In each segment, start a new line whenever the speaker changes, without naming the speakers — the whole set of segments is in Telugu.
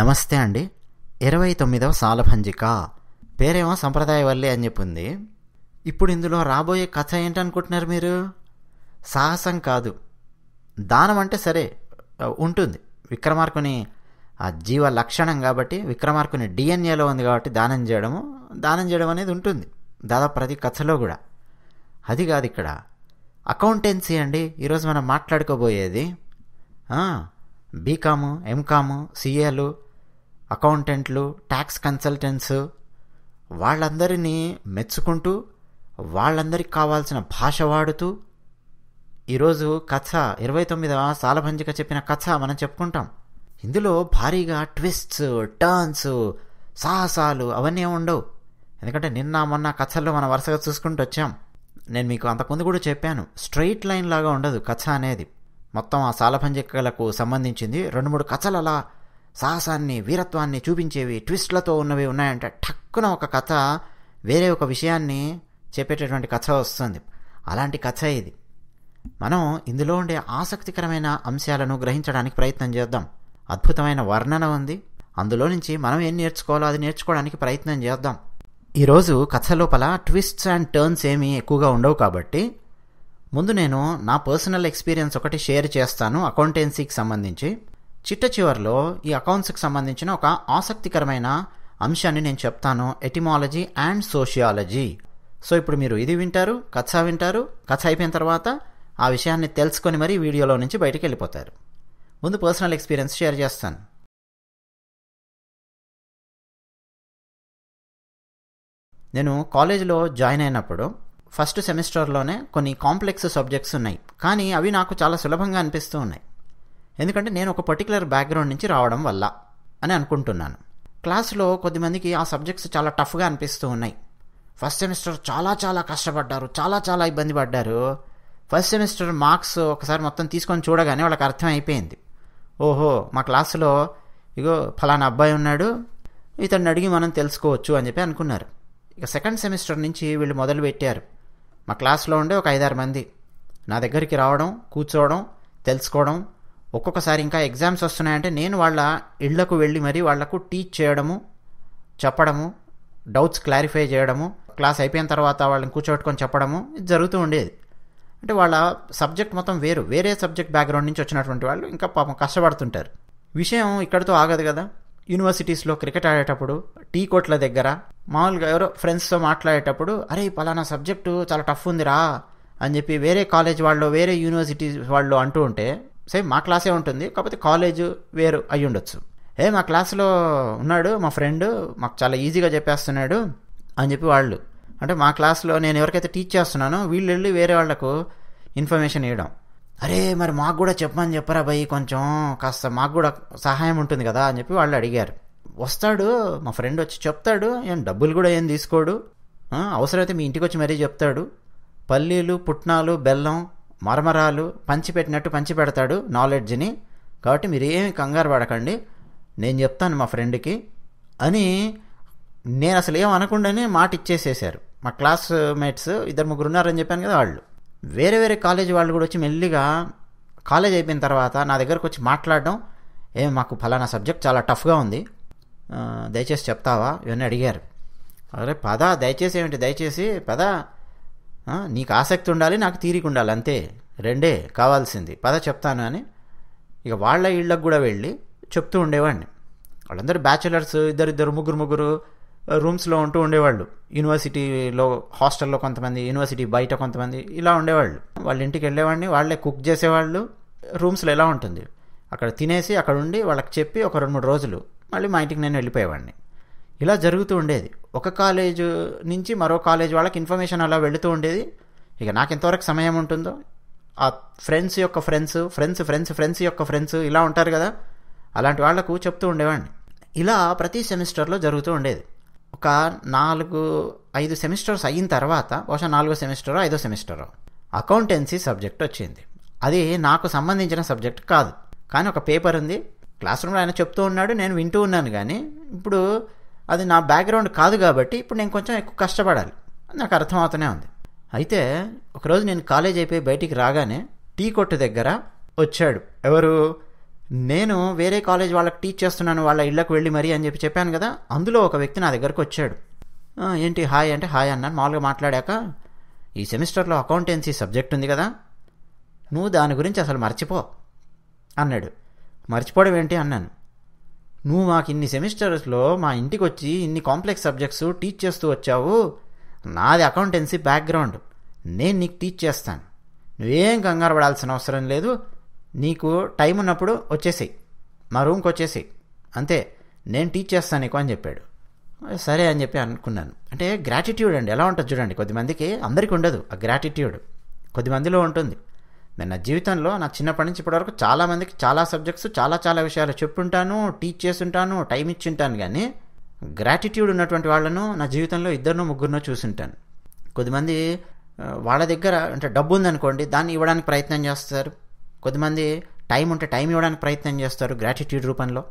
నమస్తే అండి. 29వ సాలభంజిక. పేరేమో సంప్రదాయవల్లి అని చెప్పింది. ఇప్పుడు ఇందులో రాబోయే కథ ఏంటనుకుంటున్నారు మీరు? సాహసం కాదు, దానం. అంటే సరే ఉంటుంది, విక్రమార్కుని ఆ జీవ లక్షణం కాబట్టి, విక్రమార్కుని డిఎన్ఏలో ఉంది కాబట్టి దానం చేయడం అనేది ఉంటుంది దాదాపు ప్రతి కథలో కూడా. అది కాదు ఇక్కడ. అకౌంటెన్సీ అండి ఈరోజు మనం మాట్లాడుకోబోయేది. బీకాము, ఎంకాము, సిఏలు, అకౌంటెంట్లు, ట్యాక్స్ కన్సల్టెంట్స్, వాళ్ళందరినీ మెచ్చుకుంటూ వాళ్ళందరికీ కావాల్సిన భాష వాడుతూ ఈరోజు కథ 29వ సాలభంజిక చెప్పిన కథ మనం చెప్పుకుంటాం. ఇందులో భారీగా ట్విస్ట్స్, టర్న్స్, సాహసాలు అవన్నీ ఉండవు. ఎందుకంటే నిన్న మొన్న కథల్లో మనం వరుసగా చూసుకుంటూ వచ్చాం. నేను మీకు అంతకుముందు కూడా చెప్పాను, స్ట్రైట్ లైన్ లాగా ఉండదు కథ అనేది. మొత్తం ఆ సాలభంజికలకు సంబంధించింది 2-3 కథలు అలా సాహసాన్ని, వీరత్వాన్ని చూపించేవి, ట్విస్ట్లతో ఉన్నవి ఉన్నాయంటే టక్కున ఒక కథ వేరే ఒక విషయాన్ని చెప్పేటటువంటి కథ వస్తుంది. అలాంటి కథ ఇది. మనం ఇందులో ఉండే ఆసక్తికరమైన అంశాలను గ్రహించడానికి ప్రయత్నం చేద్దాం. అద్భుతమైన వర్ణన ఉంది, అందులో నుంచి మనం ఏం నేర్చుకోవాలో అది నేర్చుకోవడానికి ప్రయత్నం చేద్దాం. ఈరోజు కథ లోపల ట్విస్ట్స్ అండ్ టర్న్స్ ఏమీ ఎక్కువగా ఉండవు కాబట్టి ముందు నేను నా పర్సనల్ ఎక్స్పీరియన్స్ ఒకటి షేర్ చేస్తాను అకౌంటెన్సీకి సంబంధించి. చిట్ట చివరిలో ఈ అకౌంట్స్కి సంబంధించిన ఒక ఆసక్తికరమైన అంశాన్ని నేను చెప్తాను, ఎటిమాలజీ అండ్ సోషియాలజీ. సో ఇప్పుడు మీరు ఇది వింటారు, కథ అయిపోయిన తర్వాత ఆ విషయాన్ని తెలుసుకొని మరీ వీడియోలో నుంచి బయటికి వెళ్ళిపోతారు. ముందు పర్సనల్ ఎక్స్పీరియన్స్ షేర్ చేస్తాను. నేను కాలేజీలో జాయిన్ అయినప్పుడు ఫస్ట్ సెమిస్టర్లోనే కొన్ని కాంప్లెక్స్ సబ్జెక్ట్స్ ఉన్నాయి, కానీ అవి నాకు చాలా సులభంగా అనిపిస్తూ ఉన్నాయి. ఎందుకంటే నేను ఒక పర్టికులర్ బ్యాక్గ్రౌండ్ నుంచి రావడం వల్ల అని అనుకుంటున్నాను. క్లాస్లో కొద్దిమందికి ఆ సబ్జెక్ట్స్ చాలా టఫ్గా అనిపిస్తూ ఉన్నాయి. ఫస్ట్ సెమిస్టర్ చాలా కష్టపడ్డారు, చాలా ఇబ్బంది పడ్డారు. ఫస్ట్ సెమిస్టర్ మార్క్స్ ఒకసారి మొత్తం తీసుకొని చూడగానే వాళ్ళకి అర్థం అయిపోయింది, ఓహో మా క్లాసులో ఇగో ఫలానా అబ్బాయి ఉన్నాడు, ఇతన్ని అడిగి మనం తెలుసుకోవచ్చు అని చెప్పి అనుకున్నారు. ఇక సెకండ్ సెమిస్టర్ నుంచి వీళ్ళు మొదలు పెట్టారు. మా క్లాస్లో ఉండే ఒక 5-6 మంది నా దగ్గరికి రావడం, కూర్చోవడం, తెలుసుకోవడం. ఒక్కొక్కసారి ఇంకా ఎగ్జామ్స్ వస్తున్నాయంటే నేను వాళ్ళ ఇళ్లకు వెళ్ళి మరీ వాళ్లకు టీచ్ చేయడము, చెప్పడము, డౌట్స్ క్లారిఫై చేయడము, క్లాస్ అయిపోయిన తర్వాత వాళ్ళని కూర్చోబెట్టుకొని చెప్పడము, ఇది జరుగుతూ ఉండేది. అంటే వాళ్ళ సబ్జెక్ట్ మొత్తం వేరే సబ్జెక్ట్ బ్యాక్గ్రౌండ్ నుంచి వచ్చినటువంటి వాళ్ళు ఇంకా పాపం కష్టపడుతుంటారు. విషయం ఇక్కడితో ఆగదు కదా. యూనివర్సిటీస్లో క్రికెట్ ఆడేటప్పుడు టీ కోట్ల దగ్గర మామూలుగా ఎవరో ఫ్రెండ్స్తో మాట్లాడేటప్పుడు, అరే పలానా సబ్జెక్టు చాలా టఫ్ ఉందిరా అని చెప్పి వేరే కాలేజ్ వాళ్ళు, వేరే యూనివర్సిటీ వాళ్ళు అంటూ ఉంటే, సేమ్ మా క్లాసే ఉంటుంది కాకపోతే కాలేజ్ వేరు అయ్యి ఉండొచ్చు. మా క్లాస్లో ఉన్నాడు మా ఫ్రెండ్, మాకు చాలా ఈజీగా చెప్పేస్తున్నాడు అని చెప్పి వాళ్ళు, అంటే మా క్లాస్లో నేను ఎవరికైతే టీచ్ చేస్తున్నానో వీళ్ళు వెళ్ళి వేరే వాళ్లకు ఇన్ఫర్మేషన్ ఇవ్వడం. అరే మరి మాకు కూడా చెప్పమని చెప్పరా భయ్, కొంచెం కాస్త మాకు కూడా సహాయం ఉంటుంది కదా అని చెప్పి వాళ్ళు అడిగారు. వస్తాడు మా ఫ్రెండ్, వచ్చి చెప్తాడు, డబ్బులు కూడా ఏం తీసుకోడు, అవసరమైతే మీ ఇంటికి వచ్చి మరీ చెప్తాడు. పల్లీలు, పుట్నాలు, బెల్లం, మరమరాలు పంచిపెట్టినట్టు పంచి పెడతాడు నాలెడ్జ్ని. కాబట్టి మీరు ఏమి కంగారు పడకండి, నేను చెప్తాను మా ఫ్రెండ్కి అని నేను అసలు ఏం అనకుండానే మాట ఇచ్చేసేసారు. మా క్లాస్మేట్స్ 2-3 ఉన్నారని చెప్పాను కదా, వాళ్ళు వేరే కాలేజీ వాళ్ళు కూడా వచ్చి మెల్లిగా కాలేజ్ అయిపోయిన తర్వాత నా దగ్గరకు వచ్చి మాట్లాడడం, మాకు ఫలానా సబ్జెక్ట్ చాలా టఫ్గా ఉంది, దయచేసి చెప్తావా ఇవన్నీ అడిగారు. అరే పద, దయచేసి పద, నీకు ఆసక్తి ఉండాలి, నాకు తీరిక ఉండాలి, అంతే, రెండే కావాల్సింది, పద చెప్తాను అని ఇక వాళ్ళ ఇళ్ళకు కూడా వెళ్ళి చెప్తూ ఉండేవాడిని. వాళ్ళందరూ బ్యాచులర్స్, 2 ముగ్గురు రూమ్స్లో ఉంటూ ఉండేవాళ్ళు. యూనివర్సిటీలో హాస్టల్లో కొంతమంది, యూనివర్సిటీ బయట కొంతమంది ఇలా ఉండేవాళ్ళు. వాళ్ళ ఇంటికి వెళ్ళేవాడిని, వాళ్ళే కుక్ చేసేవాళ్ళు. రూమ్స్లో ఎలా ఉంటుంది అక్కడ తినేసి అక్కడ ఉండి వాళ్ళకి చెప్పి ఒక 2-3 రోజులు మళ్ళీ మా ఇంటికి నేను వెళ్ళిపోయేవాడిని. ఇలా జరుగుతూ ఉండేది. ఒక కాలేజ్ నుంచి మరో కాలేజ్ వాళ్ళకి ఇన్ఫర్మేషన్ అలా వెళుతూ ఉండేది. ఇక నాకు ఎంతవరకు సమయం ఉంటుందో ఆ ఫ్రెండ్స్ యొక్క ఫ్రెండ్స్ యొక్క ఫ్రెండ్స్ ఇలా ఉంటారు కదా, అలాంటి వాళ్లకు చెప్తూ ఉండేవాడిని. ఇలా ప్రతి సెమిస్టర్లో జరుగుతూ ఉండేది. ఒక 4-5 సెమిస్టర్స్ అయిన తర్వాత, బహుశా 4వ సెమిస్టరో 5వ సెమిస్టరో, అకౌంటెన్సీ సబ్జెక్ట్ వచ్చింది. అది నాకు సంబంధించిన సబ్జెక్ట్ కాదు, కానీ ఒక పేపర్ ఉంది, క్లాస్ రూమ్లో ఆయన చెప్తూ ఉన్నాడు, నేను వింటూ ఉన్నాను. కానీ ఇప్పుడు అది నా బ్యాక్గ్రౌండ్ కాదు కాబట్టి ఇప్పుడు నేను కొంచెం ఎక్కువ కష్టపడాలి, నాకు అర్థమవుతూనే ఉంది. అయితే ఒకరోజు నేను కాలేజ్ అయిపోయి బయటికి రాగానే టీ కొట్టు దగ్గర వచ్చాడు ఎవరు, నేను వేరే కాలేజ్ వాళ్ళకి టీచ్ చేస్తున్నాను వాళ్ళ ఇళ్ళకు వెళ్ళి మరీ అని చెప్పాను కదా, అందులో ఒక వ్యక్తి నా దగ్గరకు వచ్చాడు. ఏంటి హాయ్ అంటే హాయ్ అన్నాను. మామూలుగా మాట్లాడాక, ఈ సెమిస్టర్లో అకౌంటెన్సీ సబ్జెక్ట్ ఉంది కదా, నువ్వు దాని గురించి అసలు మర్చిపో అన్నాడు. మర్చిపోవడం ఏంటి అన్నాను. నువ్వు మాకు ఇన్ని సెమిస్టర్స్లో మా ఇంటికి వచ్చి ఇన్ని కాంప్లెక్స్ సబ్జెక్ట్స్ టీచ్ చేస్తూ వచ్చావు, నాది అకౌంటెన్సీ బ్యాక్గ్రౌండ్, నేను నీకు టీచ్ చేస్తాను, నువ్వేం కంగారు పడాల్సిన అవసరం లేదు, నీకు టైం ఉన్నప్పుడు వచ్చేసేయి, మా రూమ్కి వచ్చేసేయి, అంతే, నేను టీచ్ చేస్తాను నీకు అని చెప్పాడు. సరే అని చెప్పి అనుకున్నాను. అంటే గ్రాటిట్యూడ్ అండి ఎలా ఉంటుంది చూడండి, కొద్దిమందికి, అందరికీ ఉండదు ఆ గ్రాటిట్యూడ్, కొద్దిమందిలో ఉంటుంది. నేను నా జీవితంలో నా చిన్నప్పటి నుంచి ఇప్పటివరకు చాలామందికి చాలా సబ్జెక్ట్స్ చాలా విషయాలు చెప్పుంటాను, టీచ్ చేస్తుంటాను, టైం ఇచ్చింటాను, కానీ గ్రాటిట్యూడ్ ఉన్నటువంటి వాళ్ళను నా జీవితంలో 2-3 చూసుంటాను. కొద్దిమంది వాళ్ళ దగ్గర అంటే డబ్బు ఉందనుకోండి, దాన్ని ఇవ్వడానికి ప్రయత్నం చేస్తారు. కొద్దిమంది టైం ఉంటే టైం ఇవ్వడానికి ప్రయత్నం చేస్తారు గ్రాటిట్యూడ్ రూపంలో.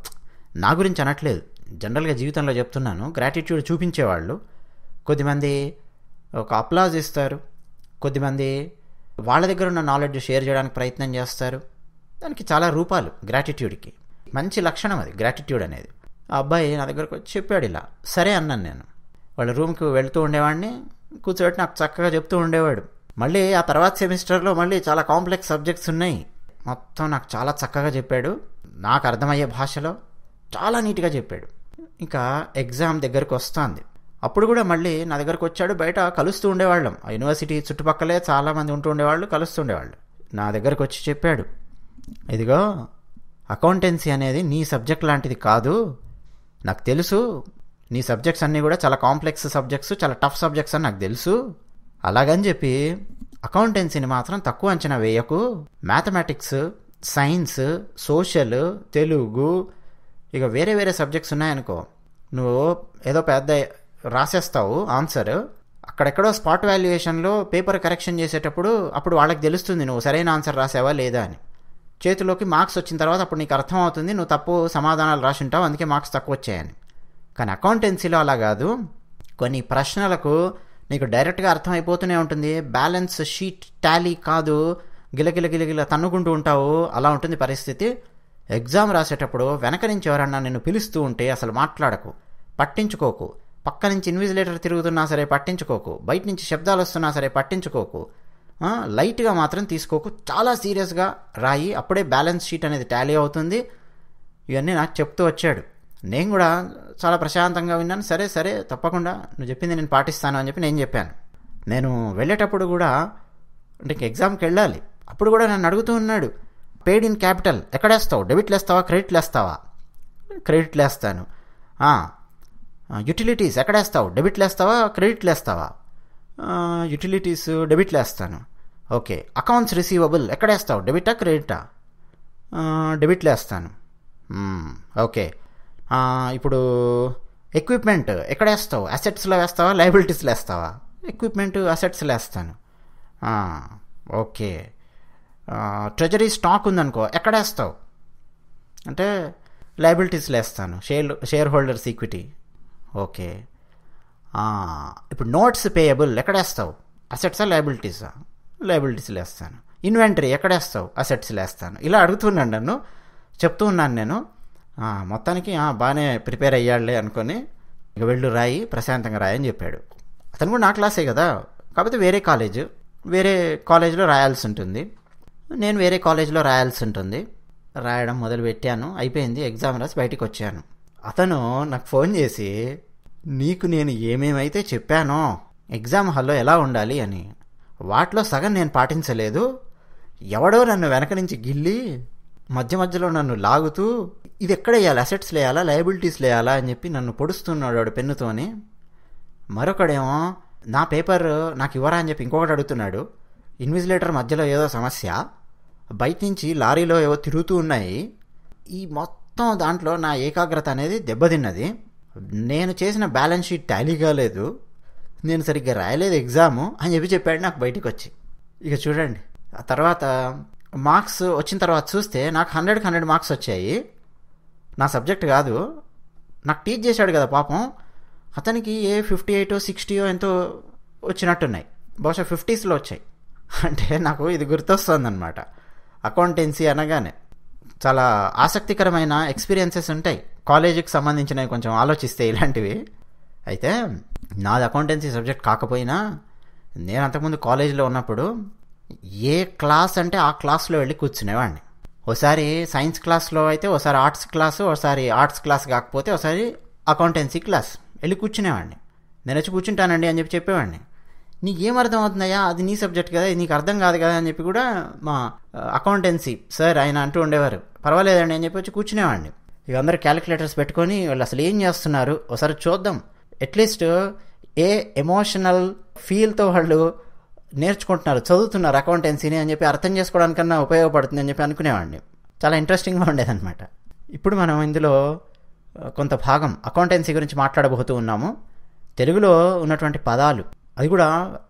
నా గురించి అనట్లేదు, జనరల్గా జీవితంలో చెప్తున్నాను. గ్రాటిట్యూడ్ చూపించేవాళ్ళు కొద్దిమంది ఒక అప్లాజ్ ఇస్తారు, కొద్దిమంది వాళ్ళ దగ్గర ఉన్న నాలెడ్జ్ షేర్ చేయడానికి ప్రయత్నం చేస్తారు. దానికి చాలా రూపాలు గ్రాటిట్యూడ్కి. మంచి లక్షణం అది గ్రాటిట్యూడ్ అనేది. ఆ అబ్బాయి నా దగ్గరకు వచ్చి చెప్పాడు ఇలా. సరే అన్నాను నేను. వాళ్ళ రూమ్కి వెళ్తూ ఉండేవాడిని, కూర్చోబెట్టి నాకు చక్కగా చెప్తూ ఉండేవాడు. మళ్ళీ ఆ తర్వాత సెమిస్టర్లో మళ్ళీ చాలా కాంప్లెక్స్ సబ్జెక్ట్స్ ఉన్నాయి, మొత్తం నాకు చాలా చక్కగా చెప్పాడు, నాకు అర్థమయ్యే భాషలో చాలా నీట్గా చెప్పాడు. ఇంకా ఎగ్జామ్ దగ్గరకు వస్తుంది, అప్పుడు కూడా మళ్ళీ నా దగ్గరకు వచ్చాడు. బయట కలుస్తూ ఉండేవాళ్ళం, ఆ యూనివర్సిటీ చుట్టుపక్కలే చాలామంది ఉంటూ ఉండేవాళ్ళు, కలుస్తూ ఉండేవాళ్ళు. నా దగ్గరకు వచ్చి చెప్పాడు, ఇదిగో అకౌంటెన్సీ అనేది నీ సబ్జెక్ట్ లాంటిది కాదు, నాకు తెలుసు, నీ సబ్జెక్ట్స్ అన్నీ కూడా చాలా కాంప్లెక్స్ సబ్జెక్ట్స్, చాలా టఫ్ సబ్జెక్ట్స్ అని నాకు తెలుసు, అలాగని చెప్పి అకౌంటెన్సీని మాత్రం తక్కువ అంచనా వేయకు. మ్యాథమెటిక్స్, సైన్స్, సోషల్, తెలుగు, ఇక వేరే సబ్జెక్ట్స్ ఉన్నాయనుకో, నువ్వు ఏదో పెద్ద రాసేస్తావు ఆన్సర్, అక్కడెక్కడో స్పాట్ వాల్యుయేషన్లో పేపర్ కరెక్షన్ చేసేటప్పుడు అప్పుడు వాళ్ళకి తెలుస్తుంది నువ్వు సరైన ఆన్సర్ రాసావా లేదా అని. చేతిలోకి మార్క్స్ వచ్చిన తర్వాత అప్పుడు నీకు అర్థమవుతుంది నువ్వు తప్పు సమాధానాలు రాసి ఉంటావు, అందుకే మార్క్స్ తక్కువ వచ్చాయని. కానీ అకౌంటెన్సీలో అలా కాదు. కొన్ని ప్రశ్నలకు నీకు డైరెక్ట్గా అర్థమైపోతూనే ఉంటుంది, బ్యాలెన్స్ షీట్ టాలీ కాదు, గిలగిల తన్నుకుంటూ ఉంటావు, అలా ఉంటుంది పరిస్థితి. ఎగ్జామ్ రాసేటప్పుడు వెనక నుంచి ఎవరన్నా నిన్ను పిలుస్తూ ఉంటే అసలు మాట్లాడకు, పట్టించుకోకు. పక్క నుంచి ఇన్విజిలేటర్ తిరుగుతున్నా సరే పట్టించుకోకు, బయట నుంచి శబ్దాలు వస్తున్నా సరే పట్టించుకోకు, లైట్గా మాత్రం తీసుకోకు, చాలా సీరియస్గా రాయి, అప్పుడే బ్యాలెన్స్ షీట్ అనేది టాలీ అవుతుంది. ఇవన్నీ నాకు చెప్తూ వచ్చాడు. నేను కూడా చాలా ప్రశాంతంగా విన్నాను. సరే తప్పకుండా నువ్వు చెప్పింది నేను పాటిస్తాను అని చెప్పి నేను చెప్పాను. నేను వెళ్ళేటప్పుడు కూడా అంటే ఎగ్జామ్కి వెళ్ళాలి, అప్పుడు కూడా నన్ను అడుగుతూ ఉన్నాడు, పేడ్ ఇన్ క్యాపిటల్ ఎక్కడేస్తావు, డెబిట్లు వేస్తావా క్రెడిట్లు వేస్తావా? క్రెడిట్లు వేస్తాను. యుటిలిటీస్ ఎక్కడేస్తావు, డెబిట్లు వేస్తావా క్రెడిట్లు వేస్తావా? యుటిలిటీస్ డెబిట్లు వేస్తాను. ఓకే. అకౌంట్స్ రిసీవబుల్ ఎక్కడేస్తావు, డెబిటా క్రెడిటా? డెబిట్లు వేస్తాను. ఓకే. ఇప్పుడు ఎక్విప్మెంట్ ఎక్కడేస్తావు, అసెట్స్లో వేస్తావా లయబిలిటీస్లో వేస్తావా? ఎక్విప్మెంట్ అసెట్స్లో వేస్తాను. ఓకే. ట్రెజరీ స్టాక్ ఉందనుకో ఎక్కడేస్తావు అంటే లయబిలిటీస్లో వేస్తాను, షేర్ హోల్డర్స్ ఈక్విటీ. ఓకే. ఇప్పుడు నోట్స్ పేయబుల్ ఎక్కడేస్తావు, అసెట్సా లయబిలిటీసా? లయబిలిటీస్లో వేస్తాను. ఇన్వెంటరీ ఎక్కడేస్తావు, అసెట్స్లో వేస్తాను. ఇలా అడుగుతున్నాను, నన్ను చెప్తూ ఉన్నాను నేను. మొత్తానికి బాగానే ప్రిపేర్ అయ్యాడులే అనుకొని ఇక వెళ్ళు రాయి, ప్రశాంతంగా రాయని చెప్పాడు. అతను కూడా నా క్లాసే కదా, కాకపోతే వేరే కాలేజ్లో రాయాల్సి ఉంటుంది, నేను వేరే కాలేజ్లో రాయాల్సి ఉంటుంది. రాయడం మొదలుపెట్టాను, అయిపోయింది. ఎగ్జామ్ రాసి బయటికి వచ్చాను. అతను నాకు ఫోన్ చేసి, నీకు నేను ఏమేమైతే చెప్పానో ఎగ్జామ్ హాల్లో ఎలా ఉండాలి అని, వాటిలో సగం నేను పాటించలేదు, ఎవడో నన్ను వెనక నుంచి గిల్లి మధ్యలో నన్ను లాగుతూ ఇది ఎక్కడ వేయాలి, అసెట్స్లో వేయాలా లయబిలిటీస్లో వేయాలా అని చెప్పి నన్ను పొడుస్తున్నాడు వాడు పెన్నుతోని. మరొకడేమో నా పేపర్ నాకు ఇవ్వరా అని చెప్పి ఇంకొకటి అడుగుతున్నాడు. ఇన్విజిలేటర్ మధ్యలో ఏదో సమస్య, బయట నుంచి లారీలో ఏవో తిరుగుతూ ఉన్నాయి. ఈ మొత్తం దాంట్లో నా ఏకాగ్రత అనేది దెబ్బతిన్నది. నేను చేసిన బ్యాలెన్స్ షీట్ టాలీ కాలేదు, నేను సరిగ్గా రాయలేదు ఎగ్జాము అని చెప్పాడు నాకు బయటికి వచ్చి. ఇక చూడండి, ఆ తర్వాత మార్క్స్ వచ్చిన తర్వాత చూస్తే నాకు 100కి 100 మార్క్స్ వచ్చాయి. నా సబ్జెక్ట్ కాదు, నాకు టీచ్ చేశాడు కదా పాపం, అతనికి 58 60 ఎంతో వచ్చినట్టున్నాయి, బహుశా 50sలో వచ్చాయి. అంటే నాకు ఇది గుర్తొస్తుందన్నమాట. అకౌంటెన్సీ అనగానే చాలా ఆసక్తికరమైన ఎక్స్పీరియన్సెస్ ఉంటాయి కాలేజీకి సంబంధించినవి కొంచెం ఆలోచిస్తే ఇలాంటివి. అయితే నాది అకౌంటెన్సీ సబ్జెక్ట్ కాకపోయినా నేను అంతకుముందు కాలేజీలో ఉన్నప్పుడు ఏ క్లాస్ అంటే ఆ క్లాస్లో వెళ్ళి కూర్చునేవాడిని. ఒకసారి సైన్స్ క్లాస్లో అయితే, ఒకసారి ఆర్ట్స్ క్లాసు, ఒకసారి ఆర్ట్స్ క్లాస్ కాకపోతే ఒకసారి అకౌంటెన్సీ క్లాస్ వెళ్ళి కూర్చునేవాడిని. నేను వచ్చి కూర్చుంటానండి అని చెప్పేవాడిని. నీకేం అర్థం అవుతుందయ్యా, అది నీ సబ్జెక్ట్ కదా, నీకు అర్థం కాదు కదా అని చెప్పి కూడా మా అకౌంటెన్సీ సార్ ఆయన అంటూ ఉండేవారు. పర్వాలేదండి అని చెప్పి వచ్చి కూర్చునేవాడిని. ఇక అందరు క్యాలిక్యులేటర్స్ పెట్టుకొని వాళ్ళు అసలు ఏం చేస్తున్నారు ఒకసారి చూద్దాం, అట్లీస్ట్ ఏ ఎమోషనల్ ఫీల్తో వాళ్ళు నేర్చుకుంటున్నారు, చదువుతున్నారు అకౌంటెన్సీని అని చెప్పి అర్థం చేసుకోవడానికన్నా ఉపయోగపడుతుంది అని చెప్పి అనుకునేవాడిని. చాలా ఇంట్రెస్టింగ్గా ఉండేదన్నమాట. ఇప్పుడు మనం ఇందులో కొంత భాగం అకౌంటెన్సీ గురించి మాట్లాడబోతూ ఉన్నాము. తెలుగులో ఉన్నటువంటి పదాలు, అది కూడా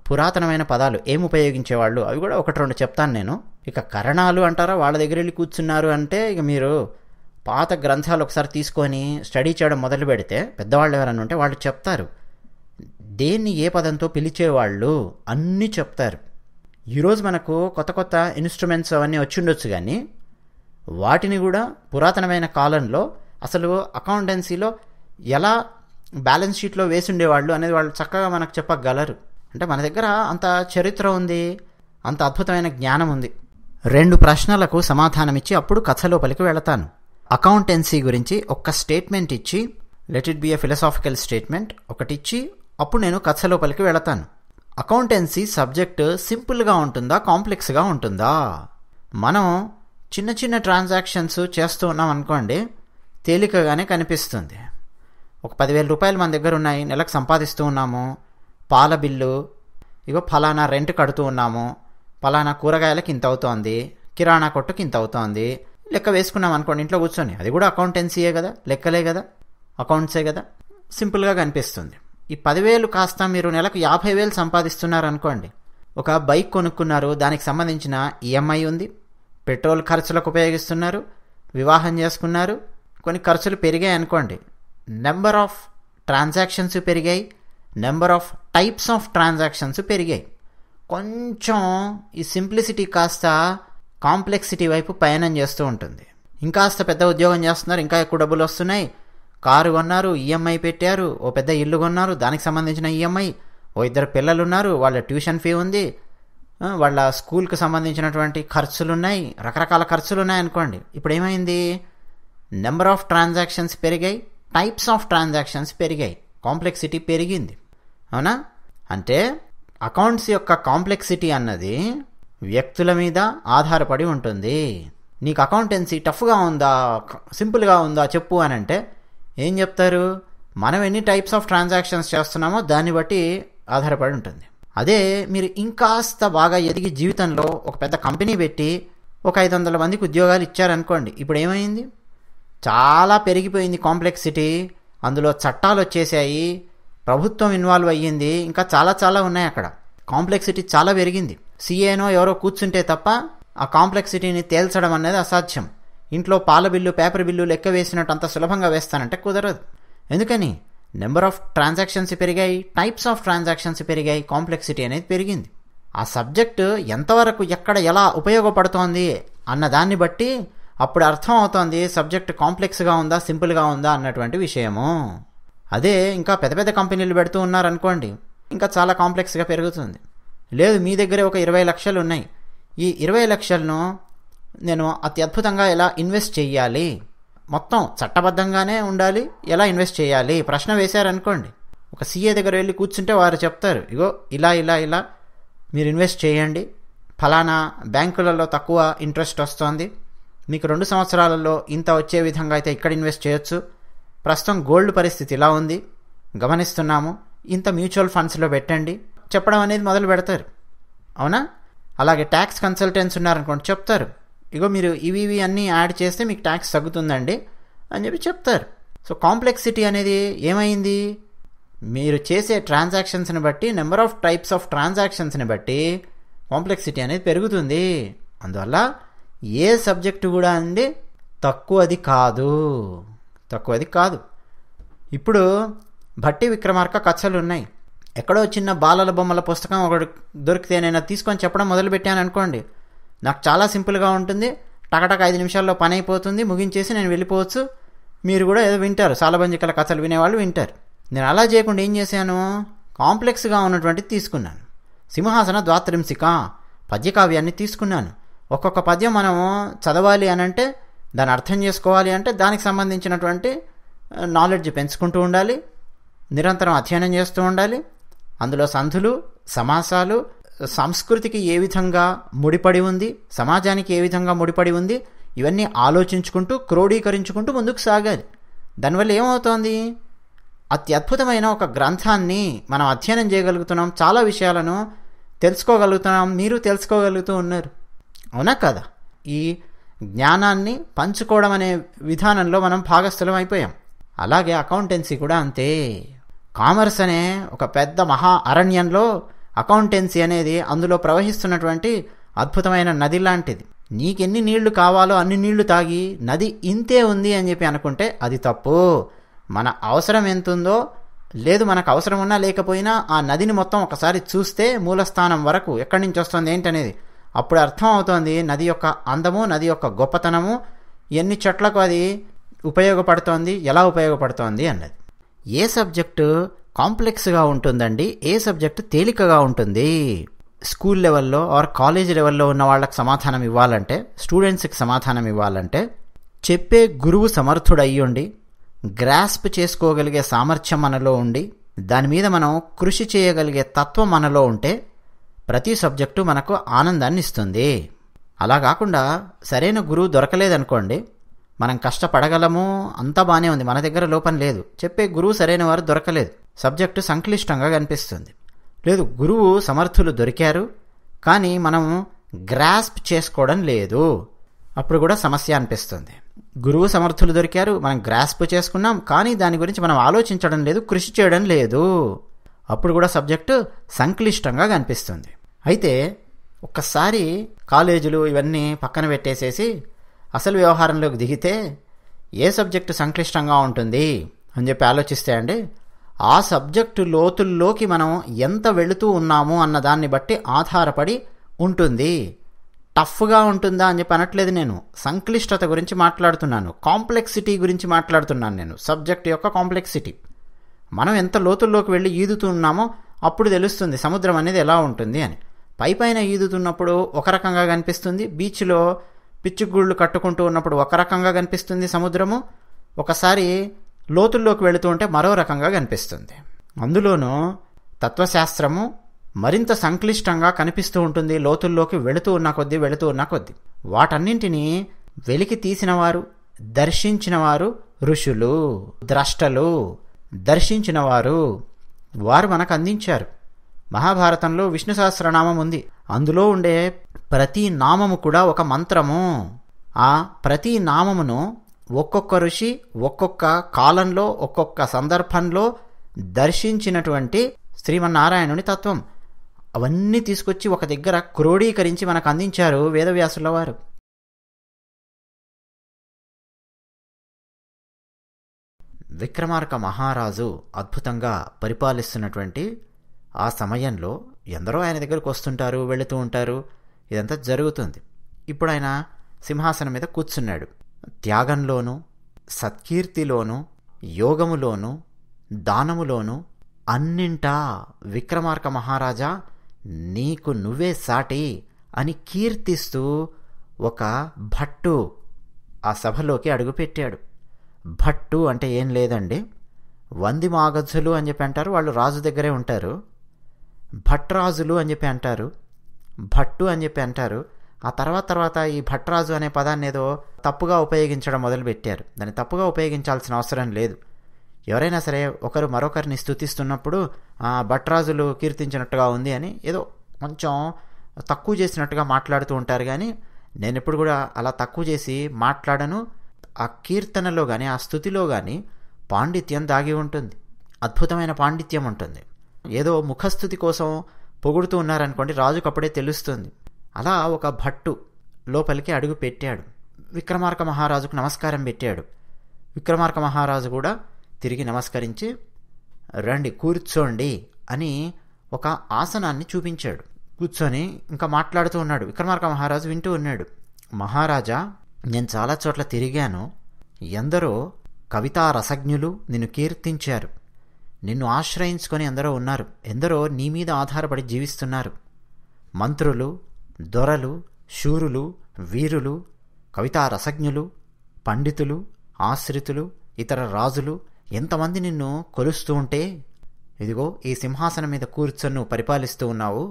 పురాతనమైన పదాలు ఏం ఉపయోగించేవాళ్ళు అవి కూడా 1-2 చెప్తాను నేను. ఇక కరణాలు అంటారా, వాళ్ళ దగ్గర వెళ్ళి కూర్చున్నారు అంటే ఇక మీరు పాత గ్రంథాలు ఒకసారి తీసుకొని స్టడీ చేయడం మొదలు పెడితే పెద్దవాళ్ళు ఎవరన్నా ఉంటే వాళ్ళు చెప్తారు దేన్ని ఏ పదంతో పిలిచేవాళ్ళు అన్నీ చెప్తారు. ఈరోజు మనకు కొత్త కొత్త ఇన్స్ట్రుమెంట్స్ అవన్నీ వచ్చిండొచ్చు, కానీ వాటిని కూడా పురాతనమైన కాలంలో అసలు అకౌంటెన్సీలో ఎలా బ్యాలెన్స్ షీట్లో వేసి ఉండేవాళ్ళు అనేది వాళ్ళు చక్కగా మనకు చెప్పగలరు. అంటే మన దగ్గర అంత చరిత్ర ఉంది, అంత అద్భుతమైన జ్ఞానం ఉంది. 2 ప్రశ్నలకు సమాధానమిచ్చి అప్పుడు కథ లోపలికి వెళతాను. అకౌంటెన్సీ గురించి ఒక స్టేట్మెంట్ ఇచ్చి, let it be a philosophical statement ఒకటి ఇచ్చి అప్పుడు నేను కథ లోపలికి వెళతాను. అకౌంటెన్సీ సబ్జెక్టు సింపుల్గా ఉంటుందా, కాంప్లెక్స్గా ఉంటుందా? మనం చిన్న చిన్న ట్రాన్సాక్షన్స్ చేస్తూ ఉన్నాం అనుకోండి, తేలికగానే కనిపిస్తుంది. ఒక 10,000 రూపాయలు మన దగ్గర ఉన్నాయి, నెలకు సంపాదిస్తూ ఉన్నాము, పాల బిల్లు, ఇగో ఫలానా రెంట్ కడుతూ ఉన్నాము, ఫలానా కూరగాయలకి ఇంత అవుతోంది, కిరాణా కొట్టుకి ఇంత అవుతోంది, లెక్క వేసుకున్నాం అనుకోండి ఇంట్లో కూర్చొని, అది కూడా అకౌంటెన్సీయే కదా, లెక్కలే కదా, అకౌంట్సే కదా, సింపుల్గా కనిపిస్తుంది. ఈ 10,000 కాస్త మీరు నెలకు 50,000 సంపాదిస్తున్నారు అనుకోండి, ఒక బైక్ కొనుక్కున్నారు, దానికి సంబంధించిన ఈఎంఐ ఉంది, పెట్రోల్ ఖర్చులకు ఉపయోగిస్తున్నారు, వివాహం చేసుకున్నారు, కొన్ని ఖర్చులు పెరిగాయి అనుకోండి, నెంబర్ ఆఫ్ ట్రాన్సాక్షన్స్ పెరిగాయి, number of types of transactions పెరిగాయి. కొంచెం ఈ సింప్లిసిటీ కాస్త కాంప్లెక్సిటీ వైపు పయనం చేస్తూ ఉంటుంది. ఇంకాస్త పెద్ద ఉద్యోగం చేస్తున్నారు, ఇంకా ఎక్కువ డబ్బులు వస్తున్నాయి, కారు కొన్నారు, ఈఎంఐ పెట్టారు, ఓ పెద్ద ఇల్లు కొన్నారు, దానికి సంబంధించిన ఈఎంఐ, ఓ 2 పిల్లలు ఉన్నారు, వాళ్ళ ట్యూషన్ ఫీ ఉంది, వాళ్ళ స్కూల్కి సంబంధించినటువంటి ఖర్చులు ఉన్నాయి, రకరకాల ఖర్చులు ఉన్నాయి అనుకోండి. ఇప్పుడు ఏమైంది, నెంబర్ ఆఫ్ ట్రాన్సాక్షన్స్ పెరిగాయి, టైప్స్ ఆఫ్ ట్రాన్సాక్షన్స్ పెరిగాయి, కాంప్లెక్సిటీ పెరిగింది. అవునా? అంటే అకౌంట్స్ యొక్క కాంప్లెక్సిటీ అన్నది వ్యక్తుల మీద ఆధారపడి ఉంటుంది. నీకు అకౌంటెన్సీ టఫ్గా ఉందా, సింపుల్గా ఉందా చెప్పు అని అంటే ఏం చెప్తారు, మనం ఎన్ని టైప్స్ ఆఫ్ ట్రాన్సాక్షన్స్ చేస్తున్నామో దాన్ని బట్టి ఆధారపడి ఉంటుంది. అదే మీరు ఇంకాస్త బాగా ఎదిగి జీవితంలో ఒక పెద్ద కంపెనీ పెట్టి ఒక 500 మందికి ఉద్యోగాలు ఇచ్చారనుకోండి, ఇప్పుడు ఏమైంది, చాలా పెరిగిపోయింది కాంప్లెక్సిటీ, అందులో చట్టాలు వచ్చేసాయి, ప్రభుత్వం ఇన్వాల్వ్ అయ్యింది, ఇంకా చాలా చాలా ఉన్నాయి అక్కడ, కాంప్లెక్సిటీ చాలా పెరిగింది. సీఏనో ఎవరో కూర్చుంటే తప్ప ఆ కాంప్లెక్సిటీని తేల్చడం అనేది అసాధ్యం. ఇంట్లో పాల బిల్లు, పేపర్ బిల్లు లెక్క వేసినట్టు అంత సులభంగా వేస్తానంటే కుదరదు. ఎందుకని, నెంబర్ ఆఫ్ ట్రాన్సాక్షన్స్ పెరిగాయి, టైప్స్ ఆఫ్ ట్రాన్సాక్షన్స్ పెరిగాయి, కాంప్లెక్సిటీ అనేది పెరిగింది. ఆ సబ్జెక్టు ఎంతవరకు ఎక్కడ ఎలా ఉపయోగపడుతోంది అన్న దాన్ని బట్టి అప్పుడు అర్థం అవుతోంది సబ్జెక్ట్ కాంప్లెక్స్గా ఉందా, సింపుల్గా ఉందా అన్నటువంటి విషయము. అదే ఇంకా పెద్ద పెద్ద కంపెనీలు పెడుతూ ఉన్నారనుకోండి, ఇంకా చాలా కాంప్లెక్స్గా పెరుగుతుంది. లేదు, మీ దగ్గరే ఒక 20 లక్షలు ఉన్నాయి, ఈ 20 లక్షలను నేను అత్యద్భుతంగా ఎలా ఇన్వెస్ట్ చేయాలి, మొత్తం చట్టబద్ధంగానే ఉండాలి, ఎలా ఇన్వెస్ట్ చేయాలి ప్రశ్న వేశారనుకోండి, ఒక సీఏ దగ్గర వెళ్ళి కూర్చుంటే వారు చెప్తారు, ఇగో ఇలా ఇలా ఇలా మీరు ఇన్వెస్ట్ చేయండి, ఫలానా బ్యాంకులలో తక్కువ ఇంట్రెస్ట్ వస్తుంది, మీకు 2 సంవత్సరాలలో ఇంత వచ్చే విధంగా అయితే ఇక్కడ ఇన్వెస్ట్ చేయొచ్చు, ప్రస్తుతం గోల్డ్ పరిస్థితి ఇలా ఉంది గమనిస్తున్నాము, ఇంత మ్యూచువల్ ఫండ్స్లో పెట్టండి చెప్పడం అనేది మొదలు పెడతారు. అవునా? అలాగే ట్యాక్స్ కన్సల్టెంట్స్ ఉన్నారనుకోండి, చెప్తారు, ఇగో మీరు ఇవి అన్నీ యాడ్ చేస్తే మీకు ట్యాక్స్ తగ్గుతుందండి అని చెప్పి చెప్తారు. సో కాంప్లెక్సిటీ అనేది ఏమైంది, మీరు చేసే ట్రాన్సాక్షన్స్ని బట్టి, నెంబర్ ఆఫ్ టైప్స్ ఆఫ్ ట్రాన్సాక్షన్స్ని బట్టి కాంప్లెక్సిటీ అనేది పెరుగుతుంది. అందువల్ల ఏ సబ్జెక్టు కూడా అండి తక్కువది కాదు. ఇప్పుడు భట్టి విక్రమార్క కథలు ఉన్నాయి, ఎక్కడో చిన్న బాలల బొమ్మల పుస్తకం ఒకటి దొరికితే నేను తీసుకొని చెప్పడం మొదలుపెట్టాను అనుకోండి, నాకు చాలా సింపుల్గా ఉంటుంది, టకటక 5 నిమిషాల్లో పని అయిపోతుంది, ముగించేసి నేను వెళ్ళిపోవచ్చు. మీరు కూడా ఏదో వింటారు, సాలబంజికల కథలు వినేవాళ్ళు వింటారు. నేను అలా చేయకుండా ఏం చేశాను, కాంప్లెక్స్గా ఉన్నటువంటిది తీసుకున్నాను. సింహాసన ద్వాత్రింశిక పద్యకావ్యాన్ని తీసుకున్నాను. ఒక్కొక్క పద్యం మనం చదవాలి అని అంటే, దాన్ని అర్థం చేసుకోవాలి అంటే దానికి సంబంధించినటువంటి నాలెడ్జ్ పెంచుకుంటూ ఉండాలి, నిరంతరం అధ్యయనం చేస్తూ ఉండాలి. అందులో సంధులు, సమాసాలు, సంస్కృతికి ఏ విధంగా ముడిపడి ఉంది, సమాజానికి ఏ విధంగా ముడిపడి ఉంది, ఇవన్నీ ఆలోచించుకుంటూ క్రోడీకరించుకుంటూ ముందుకు సాగాలి. దానివల్ల ఏమవుతోంది, అత్యద్భుతమైన ఒక గ్రంథాన్ని మనం అధ్యయనం చేయగలుగుతున్నాం, చాలా విషయాలను తెలుసుకోగలుగుతున్నాం, మీరు తెలుసుకోగలుగుతూ ఉన్నారు. అవునా కదా? ఈ జ్ఞానాన్ని పంచుకోవడం అనే విధానంలో మనం భాగస్థలం అయిపోయాం. అలాగే అకౌంటెన్సీ కూడా అంతే. కామర్స్ అనే ఒక పెద్ద మహా అరణ్యంలో అకౌంటెన్సీ అనేది అందులో ప్రవహిస్తున్నటువంటి అద్భుతమైన నది లాంటిది. నీకెన్ని నీళ్లు కావాలో అన్ని నీళ్లు తాగి నది ఇంతే ఉంది అని చెప్పి అనుకుంటే అది తప్పు. మన అవసరం ఎంతుందో, లేదు మనకు అవసరం ఉన్నా లేకపోయినా ఆ నదిని మొత్తం ఒకసారి చూస్తే మూలస్థానం వరకు ఎక్కడి నుంచి వస్తుంది ఏంటనేది అప్పుడు అర్థం అవుతోంది నది యొక్క అందము, నది యొక్క గొప్పతనము, ఎన్ని చెట్లకు అది ఉపయోగపడుతోంది, ఎలా ఉపయోగపడుతోంది అన్నది. ఏ సబ్జెక్టు కాంప్లెక్స్గా ఉంటుందండి, ఏ సబ్జెక్టు తేలికగా ఉంటుంది? స్కూల్ లెవెల్లో ఆర్ కాలేజ్ లెవెల్లో ఉన్న వాళ్ళకి సమాధానం ఇవ్వాలంటే, స్టూడెంట్స్కి సమాధానం ఇవ్వాలంటే, చెప్పే గురువు సమర్థుడయ్యుండి గ్రాస్ప్ చేసుకోగలిగే సామర్థ్యం మనలో ఉండి దాని మీద మనం కృషి చేయగలిగే తత్వం మనలో ఉంటే ప్రతి సబ్జెక్టు మనకు ఆనందాన్ని ఇస్తుంది. అలా కాకుండా సరైన గురువు దొరకలేదనుకోండి, మనం కష్టపడగలము, అంతా బాగానే ఉంది, మన దగ్గర లోపం లేదు, చెప్పే గురువు సరైన వారు దొరకలేదు, సబ్జెక్టు సంక్లిష్టంగా కనిపిస్తుంది. లేదు, గురువు సమర్థులు దొరికారు కానీ మనం గ్రాస్ప్ చేసుకోవడం లేదు, అప్పుడు కూడా సమస్య అనిపిస్తుంది. గురువు సమర్థులు దొరికారు, మనం గ్రాస్ప్ చేసుకున్నాం కానీ దాని గురించి మనం ఆలోచించడం లేదు, కృషి చేయడం లేదు, అప్పుడు కూడా సబ్జెక్టు సంక్లిష్టంగా కనిపిస్తుంది. అయితే ఒక్కసారి కాలేజీలు ఇవన్నీ పక్కన పెట్టేసేసి అసలు వ్యవహారంలోకి దిగితే ఏ సబ్జెక్టు సంక్లిష్టంగా ఉంటుంది అని చెప్పి ఆలోచిస్తే అండి, ఆ సబ్జెక్టు లోతుల్లోకి మనం ఎంత వెళుతూ ఉన్నాము అన్న దాన్ని బట్టి ఆధారపడి ఉంటుంది. టఫ్గా ఉంటుందా అని చెప్పి అనట్లేదు, నేను సంక్లిష్టత గురించి మాట్లాడుతున్నాను, కాంప్లెక్సిటీ గురించి మాట్లాడుతున్నాను. నేను సబ్జెక్ట్ యొక్క కాంప్లెక్సిటీ, మనం ఎంత లోతుల్లోకి వెళ్ళి ఈదుతూ ఉన్నామో అప్పుడు తెలుస్తుంది సముద్రం అనేది ఎలా ఉంటుంది అని. పైపైన ఈదుతున్నప్పుడు ఒక రకంగా కనిపిస్తుంది, బీచ్లో పిచ్చుగుళ్ళు కట్టుకుంటూ ఉన్నప్పుడు ఒక రకంగా కనిపిస్తుంది సముద్రము, ఒకసారి లోతుల్లోకి వెళుతూ ఉంటే మరో రకంగా కనిపిస్తుంది. అందులోనూ తత్వశాస్త్రము మరింత సంక్లిష్టంగా కనిపిస్తూ ఉంటుంది లోతుల్లోకి వెళుతూ ఉన్న కొద్దీ. వాటన్నింటినీ వెలికి తీసినవారు, దర్శించినవారు ఋషులు, ద్రష్టలు, దర్శించినవారు, వారు మనకు అందించారు. మహాభారతంలో విష్ణు సహస్రనామం ఉంది, అందులో ఉండే ప్రతి నామము కూడా ఒక మంత్రము. ఆ ప్రతి నామమును ఒక్కొక్క ఋషి ఒక్కొక్క కాలంలో ఒక్కొక్క సందర్భంలో దర్శించినటువంటి శ్రీమన్నారాయణుని తత్వం, అవన్నీ తీసుకొచ్చి ఒక దగ్గర క్రోడీకరించి మనకు అందించారు వేదవ్యాసుల వారు. విక్రమార్క మహారాజు అద్భుతంగా పరిపాలిస్తున్నటువంటి ఆ సమయంలో ఎందరో ఆయన దగ్గరకు వస్తుంటారు, వెళుతూ ఉంటారు, ఇదంతా జరుగుతుంది. ఇప్పుడు ఆయన సింహాసనం మీద కూర్చున్నాడు. త్యాగంలోనూ, సత్కీర్తిలోనూ, యోగములోనూ, దానములోనూ అన్నింటా విక్రమార్క మహారాజా నీకు నువ్వే సాటి అని కీర్తిస్తూ ఒక భట్టు ఆ సభలోకి అడుగుపెట్టాడు. భట్టు అంటే ఏం లేదండి, వంది మాగధులు అని చెప్పి అంటారు, వాళ్ళు రాజు దగ్గరే ఉంటారు. భట్రాజులు అని చెప్పి అంటారు, భట్టు అని చెప్పి అంటారు. ఆ తర్వాత ఈ భట్రాజు అనే పదాన్ని ఏదో తప్పుగా ఉపయోగించడం మొదలుపెట్టారు. దాన్ని తప్పుగా ఉపయోగించాల్సిన అవసరం లేదు. ఎవరైనా సరే ఒకరు మరొకరిని స్తుతిస్తున్నప్పుడు భట్రాజులు కీర్తించినట్టుగా ఉంది అని ఏదో కొంచెం తక్కువ చేసినట్టుగా మాట్లాడుతూ ఉంటారు. కానీ నేను ఎప్పుడు కూడా అలా తక్కువ చేసి మాట్లాడను. ఆ కీర్తనలో కానీ ఆ స్తుతిలో కానీ పాండిత్యం దాగి ఉంటుంది, అద్భుతమైన పాండిత్యం ఉంటుంది. ఏదో ముఖస్థుతి కోసం పొగుడుతూ ఉన్నారనుకోండి, రాజుకు అప్పుడే తెలుస్తుంది. అలా ఒక భట్టు లోపలికి అడుగు పెట్టాడు, విక్రమార్క మహారాజుకు నమస్కారం పెట్టాడు. విక్రమార్క మహారాజు కూడా తిరిగి నమస్కరించి రండి కూర్చోండి అని ఒక ఆసనాన్ని చూపించాడు. కూర్చొని ఇంకా మాట్లాడుతూ ఉన్నాడు. విక్రమార్క మహారాజు వింటూ ఉన్నాడు. మహారాజా, నేను చాలా చోట్ల తిరిగాను. ఎందరో కవితా రసజ్ఞులు నిన్ను కీర్తించారు. నిన్ను ఆశ్రయించుకొని ఎందరో ఉన్నారు. ఎందరో నీ మీద ఆధారపడి జీవిస్తున్నారు. మంత్రులు, దొరలు, శూరులు, వీరులు, కవితా రసజ్ఞులు, పండితులు, ఆశ్రితులు, ఇతర రాజులు ఎంతమంది నిన్ను కొలుస్తూ ఉంటే, ఇదిగో ఈ సింహాసనం మీద కూర్చొని నువ్వు పరిపాలిస్తూ ఉన్నావు.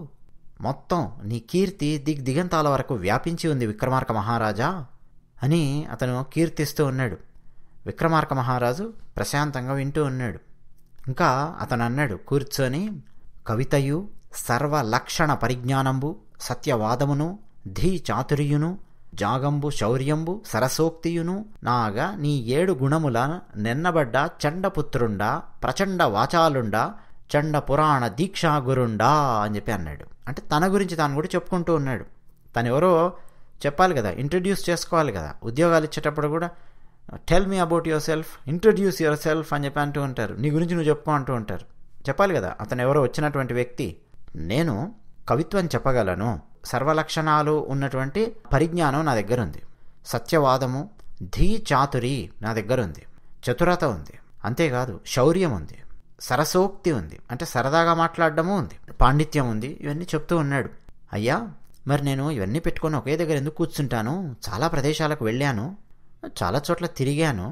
మొత్తం నీ కీర్తి దిగంతాల వరకు వ్యాపించి ఉంది విక్రమార్క మహారాజా అని అతను కీర్తిస్తూ ఉన్నాడు. విక్రమార్క మహారాజు ప్రశాంతంగా వింటూ ఉన్నాడు. ఇంకా అతను అన్నాడు కూర్చొని, కవితయు సర్వలక్షణ పరిజ్ఞానంబు సత్యవాదమును ధీ చాతుర్యును జాగంబు శౌర్యంబు సరసోక్తియును నాగా నీ 7 గుణముల నెన్నబడ్డ చండపుత్రుండా ప్రచండ వాచాలుండా చండ పురాణ దీక్షాగురుండా అని చెప్పి అన్నాడు. అంటే తన గురించి తాను కూడా చెప్పుకుంటూ ఉన్నాడు. తను ఎవరో చెప్పాలి కదా, ఇంట్రడ్యూస్ చేసుకోవాలి కదా. ఉద్యోగాలు ఇచ్చేటప్పుడు కూడా tell me about your self, introduce your self అని చెప్పి అంటూ ఉంటారు. నీ గురించి నువ్వు చెప్పుకో అంటూ ఉంటారు. చెప్పాలి కదా అతను ఎవరో వచ్చినటువంటి వ్యక్తి. నేను కవిత్వం చెప్పగలను, సర్వలక్షణాలు ఉన్నటువంటి పరిజ్ఞానం నా దగ్గర ఉంది, సత్యవాదము ధీ చాతురి నా దగ్గర ఉంది, చతురత ఉంది, అంతేకాదు శౌర్యం ఉంది, సరసోక్తి ఉంది, అంటే సరదాగా మాట్లాడడము ఉంది, పాండిత్యం ఉంది. ఇవన్నీ చెప్తూ ఉన్నాడు. అయ్యా మరి నేను ఇవన్నీ పెట్టుకొని ఒకే దగ్గర ఎందుకు కూర్చుంటాను? చాలా ప్రదేశాలకు వెళ్ళాను, చాలా చోట్ల తిరిగాను.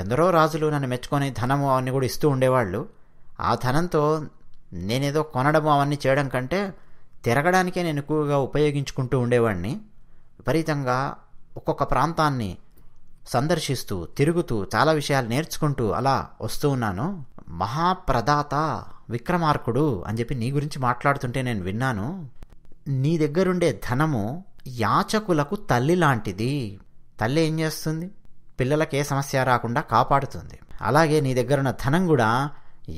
ఎందరో రాజులు నన్ను మెచ్చుకొని ధనము అవన్నీ కూడా ఇస్తూ ఉండేవాళ్ళు. ఆ ధనంతో నేనేదో కొనడము అవన్నీ చేయడం కంటే తిరగడానికే నేను ఎక్కువగా ఉపయోగించుకుంటూ ఉండేవాడిని. విపరీతంగా ఒక్కొక్క ప్రాంతాన్ని సందర్శిస్తూ తిరుగుతూ చాలా విషయాలు నేర్చుకుంటూ అలా వస్తూ ఉన్నాను. మహాప్రదాత విక్రమార్కుడు అని చెప్పి నీ గురించి మాట్లాడుతుంటే నేను విన్నాను. నీ దగ్గరుండే ధనము యాచకులకు తల్లి లాంటిది. తల్లి ఏం చేస్తుంది? పిల్లలకి ఏ సమస్య రాకుండా కాపాడుతుంది. అలాగే నీ దగ్గరున్న ధనం కూడా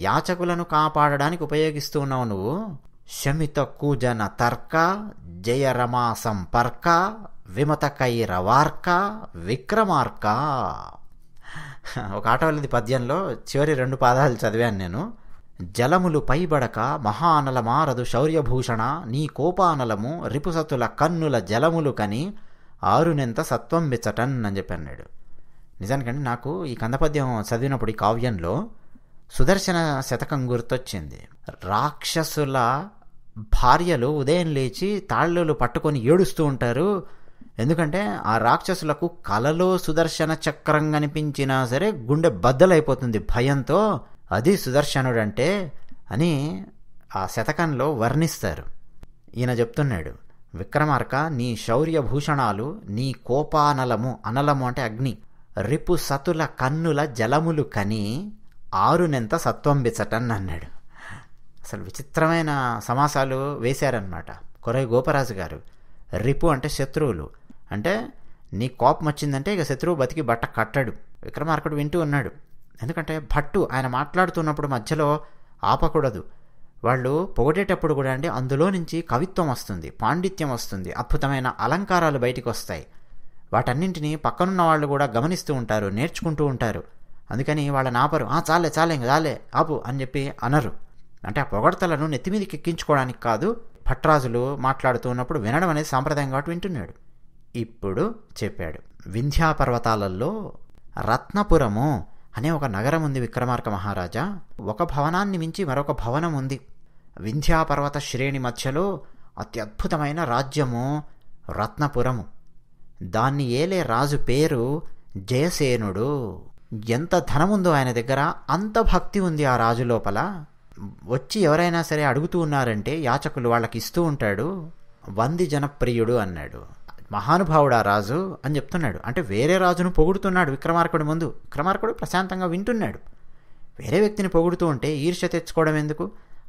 యాచకులను కాపాడడానికి ఉపయోగిస్తూ ఉన్నావు నువ్వు. శమిత కూజన తర్క జయరమా సంపర్క విమత కైరవార్క విక్రమార్క. ఒక ఆటవల్లిది పద్యంలో చివరి 2 పాదాలు చదివాను నేను. జలములు పైబడక మహానల మారదు శౌర్యభూషణ నీ కోపానలము రిపుసతుల కన్నుల జలములు కని ఆరునెంత సత్వం బిచ్చటన్ అని చెప్పి అన్నాడు. నిజానికంటే నాకు ఈ కందపద్యం చదివినప్పుడు ఈ కావ్యంలో సుదర్శన శతకం గుర్తొచ్చింది. రాక్షసుల భార్యలు ఉదయం లేచి తాళ్ళలు పట్టుకొని ఏడుస్తూ ఉంటారు. ఎందుకంటే ఆ రాక్షసులకు కలలో సుదర్శన చక్రం కనిపించినా సరే గుండె బద్దలైపోతుంది భయంతో. అది సుదర్శనుడంటే అని ఆ శతకంలో వర్ణిస్తారు. ఈయన చెప్తున్నాడు, విక్రమార్క నీ శౌర్యభూషణాలు నీ కోపానలము, అనలము అంటే అగ్ని, రిపు సతుల కన్నుల జలములు కని ఆరునెంత సత్వం బిచ్చటన్ అన్నాడు. అసలు విచిత్రమైన సమాసాలు వేశారనమాట కొరై గోపరాజు గారు. రిపు అంటే శత్రువులు, అంటే నీ కోపం వచ్చిందంటే ఇక శత్రువు బతికి బట్ట కట్టడు. విక్రమార్కుడు వింటూ ఉన్నాడు. ఎందుకంటే భట్టు ఆయన మాట్లాడుతున్నప్పుడు మధ్యలో ఆపకూడదు. వాళ్ళు పొగడేటప్పుడు కూడా అండి అందులో నుంచి కవిత్వం వస్తుంది, పాండిత్యం వస్తుంది, అద్భుతమైన అలంకారాలు బయటికి వస్తాయి. వాటన్నింటినీ పక్కనున్న వాళ్ళు కూడా గమనిస్తూ ఉంటారు, నేర్చుకుంటూ ఉంటారు. అందుకని వాళ్ళని ఆపరు. చాలే చాలే ఇంక చాలే ఆపు అని చెప్పి అనరు. అంటే ఆ పొగడతలను నెత్తిమీదకి ఎక్కించుకోవడానికి కాదు. భట్రాజులు మాట్లాడుతూ ఉన్నప్పుడు వినడం అనేది సాంప్రదాయం కాబట్టి వింటున్నాడు. ఇప్పుడు చెప్పాడు, వింధ్యా పర్వతాలలో రత్నపురము అనే ఒక నగరం ఉంది విక్రమార్క మహారాజా. ఒక భవనాన్ని మించి మరొక భవనం ఉంది. వింధ్యా పర్వత శ్రేణి మధ్యలో అత్యద్భుతమైన రాజ్యము రత్నపురము. దాన్ని ఏలే రాజు పేరు జయసేనుడు. ఎంత ధనముందో ఆయన దగ్గర అంత భక్తి ఉంది ఆ రాజు లోపల. వచ్చి ఎవరైనా సరే అడుగుతూ ఉన్నారంటే యాచకులు వాళ్ళకి ఇస్తూ ఉంటాడు. వంది జనప్రియుడు అన్నాడు. మహానుభావుడు ఆ రాజు అని చెప్తున్నాడు. అంటే వేరే రాజును పొగుడుతున్నాడు విక్రమార్కుడి ముందు. విక్రమార్కుడు ప్రశాంతంగా వింటున్నాడు. వేరే వ్యక్తిని పొగుడుతూ ఉంటే ఈర్ష్య తెచ్చుకోవడం ఎందుకు?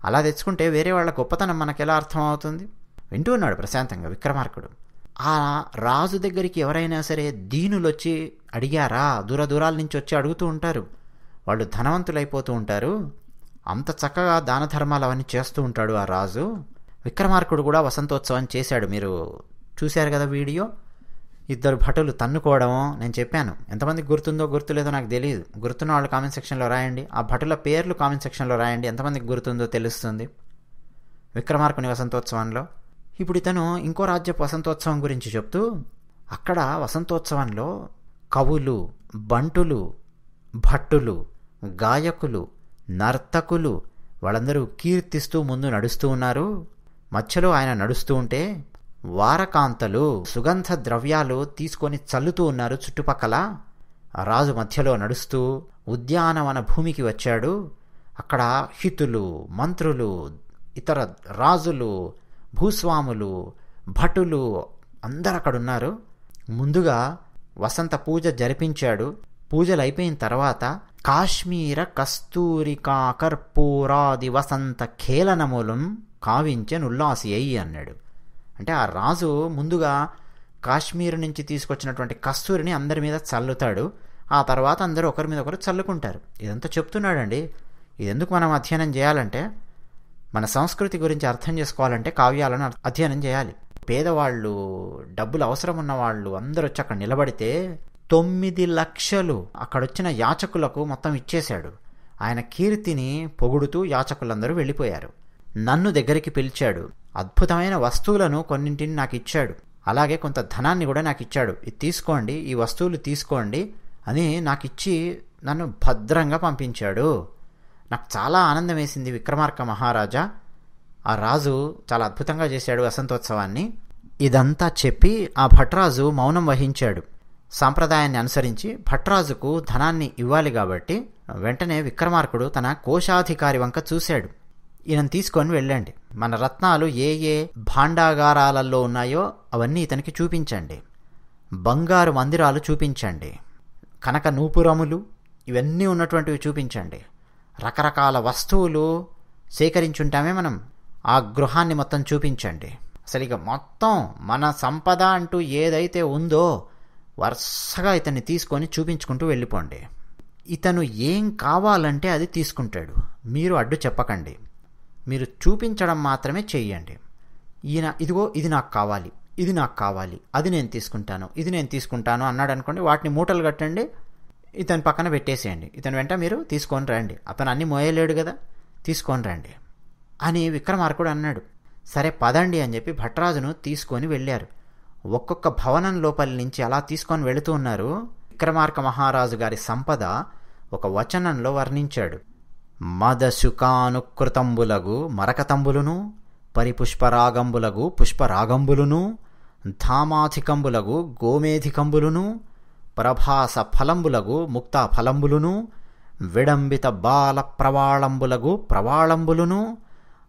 అలా తెచ్చుకుంటే వేరే వాళ్ళ గొప్పతనం మనకెలా అర్థం అవుతుంది? వింటూ ఉన్నాడు ప్రశాంతంగా విక్రమార్కుడు. ఆ రాజు దగ్గరికి ఎవరైనా సరే దీనులు వచ్చి అడిగారా, దూరాల నుంచి వచ్చి అడుగుతూ ఉంటారు. వాళ్ళు ధనవంతులైపోతూ ఉంటారు. అంత చక్కగా దాన ధర్మాలు అవన్నీ చేస్తూ ఉంటాడు ఆ రాజు. విక్రమార్కుడు కూడా వసంతోత్సవం చేశాడు. మీరు చూశారు కదా వీడియో. 2 భటులు తన్నుకోవడం నేను చెప్పాను. ఎంతమందికి గుర్తుందో గుర్తులేదో నాకు తెలియదు. గుర్తున్న వాళ్ళు కామెంట్ సెక్షన్లో రాయండి. ఆ భటుల పేర్లు కామెంట్ సెక్షన్లో రాయండి. ఎంతమందికి గుర్తుందో తెలుస్తుంది విక్రమార్కుని వసంతోత్సవంలో. ఇప్పుడు ఇతను ఇంకో రాజ్యపు వసంతోత్సవం గురించి చెప్తూ అక్కడ వసంతోత్సవంలో కవులు, బంటులు, భట్టులు, గాయకులు, నర్తకులు వాళ్ళందరూ కీర్తిస్తూ ముందు నడుస్తూ ఉన్నారు. మధ్యలో ఆయన నడుస్తూ ఉంటే వారకాంతలు సుగంధ ద్రవ్యాలు తీసుకొని చల్లుతూ ఉన్నారు చుట్టుపక్కల. రాజు మధ్యలో నడుస్తూ ఉద్యానవన భూమికి వచ్చాడు. అక్కడ హితులు, మంత్రులు, ఇతర రాజులు, భూస్వాములు, భటులు అందరూ అక్కడున్నారు. ముందుగా వసంత పూజ జరిపించాడు. పూజలు అయిపోయిన తర్వాత కాశ్మీర కస్తూరికా కర్పూరాది వసంత ఖేళనములం కావించెనుల్లాసి అయ్యి అన్నాడు. అంటే ఆ రాజు ముందుగా కాశ్మీర్ నుంచి తీసుకొచ్చినటువంటి కస్తూరిని అందరి మీద చల్లుతాడు. ఆ తర్వాత అందరూ ఒకరి మీద ఒకరు చల్లుకుంటారు. ఇదంతా చెప్తున్నాడండి. ఇది ఎందుకు మనం అధ్యయనం చేయాలంటే, మన సంస్కృతి గురించి అర్థం చేసుకోవాలంటే కావ్యాలను అధ్యయనం చేయాలి. పేదవాళ్ళు, డబ్బులు అవసరం ఉన్నవాళ్ళు అందరూ వచ్చి అక్కడ నిలబడితే 9 లక్షలు అక్కడొచ్చిన యాచకులకు మొత్తం ఇచ్చేశాడు. ఆయన కీర్తిని పొగుడుతూ యాచకులందరూ వెళ్ళిపోయారు. నన్ను దగ్గరికి పిలిచాడు. అద్భుతమైన వస్తువులను కొన్నింటిని నాకు ఇచ్చాడు. అలాగే కొంత ధనాన్ని కూడా నాకు ఇచ్చాడు. ఇది తీసుకోండి, ఈ వస్తువులు తీసుకోండి అని నాకు ఇచ్చి నన్ను భద్రంగా పంపించాడు. నాకు చాలా ఆనందం వేసింది విక్రమార్క మహారాజా. ఆ రాజు చాలా అద్భుతంగా చేశాడు వసంతోత్సవాన్ని. ఇదంతా చెప్పి ఆ భట్రాజు మౌనం వహించాడు. సాంప్రదాయాన్ని అనుసరించి భట్రాజుకు ధనాన్ని ఇవ్వాలి కాబట్టి వెంటనే విక్రమార్కుడు తన కోశాధికారి వంక చూశాడు. ఈయనను తీసుకొని వెళ్ళండి, మన రత్నాలు ఏ ఏ భాండాగారాలలో ఉన్నాయో అవన్నీ ఇతనికి చూపించండి, బంగారు మందిరాలు చూపించండి, కనక నూపురములు ఇవన్నీ ఉన్నటువంటివి చూపించండి, రకరకాల వస్తువులు సేకరించుంటామే మనం, ఆ గృహాన్ని మొత్తం చూపించండి. అసలు ఇక మొత్తం మన సంపద అంటూ ఏదైతే ఉందో వరుసగా ఇతన్ని తీసుకొని చూపించుకుంటూ వెళ్ళిపోండి. ఇతను ఏం కావాలంటే అది తీసుకుంటాడు. మీరు అడ్డు చెప్పకండి, మీరు చూపించడం మాత్రమే చెయ్యండి. ఈయన ఇదిగో ఇది నాకు కావాలి, ఇది నాకు కావాలి, అది నేను తీసుకుంటాను, ఇది నేను తీసుకుంటాను అన్నాడు అనుకోండి, వాటిని మూటలు కట్టండి, ఇతని పక్కన పెట్టేసేయండి. ఇతను వెంట మీరు తీసుకొని రండి, అతను అన్నీ మోయలేడు కదా, తీసుకొని రండి అని విక్రమార్కుడు అన్నాడు. సరే పదండి అని చెప్పి భట్రాజును తీసుకొని వెళ్ళారు. ఒక్కొక్క భవనం లోపలి నుంచి అలా తీసుకొని వెళుతూ ఉన్నారు. విక్రమార్క మహారాజు గారి సంపద ఒక వచనంలో వర్ణించాడు. మదశుకానుకృతంబులగు మరకతంబులును, పరిపుష్పరాగంబులగు పుష్పరాగంబులును, ధామాధికంబులగు గోమేధికంబులును, ప్రభాస ఫలంబులగు ముక్తా ఫలంబులును, విడంబిత బాల ప్రవాళంబులగు ప్రవాళంబులును,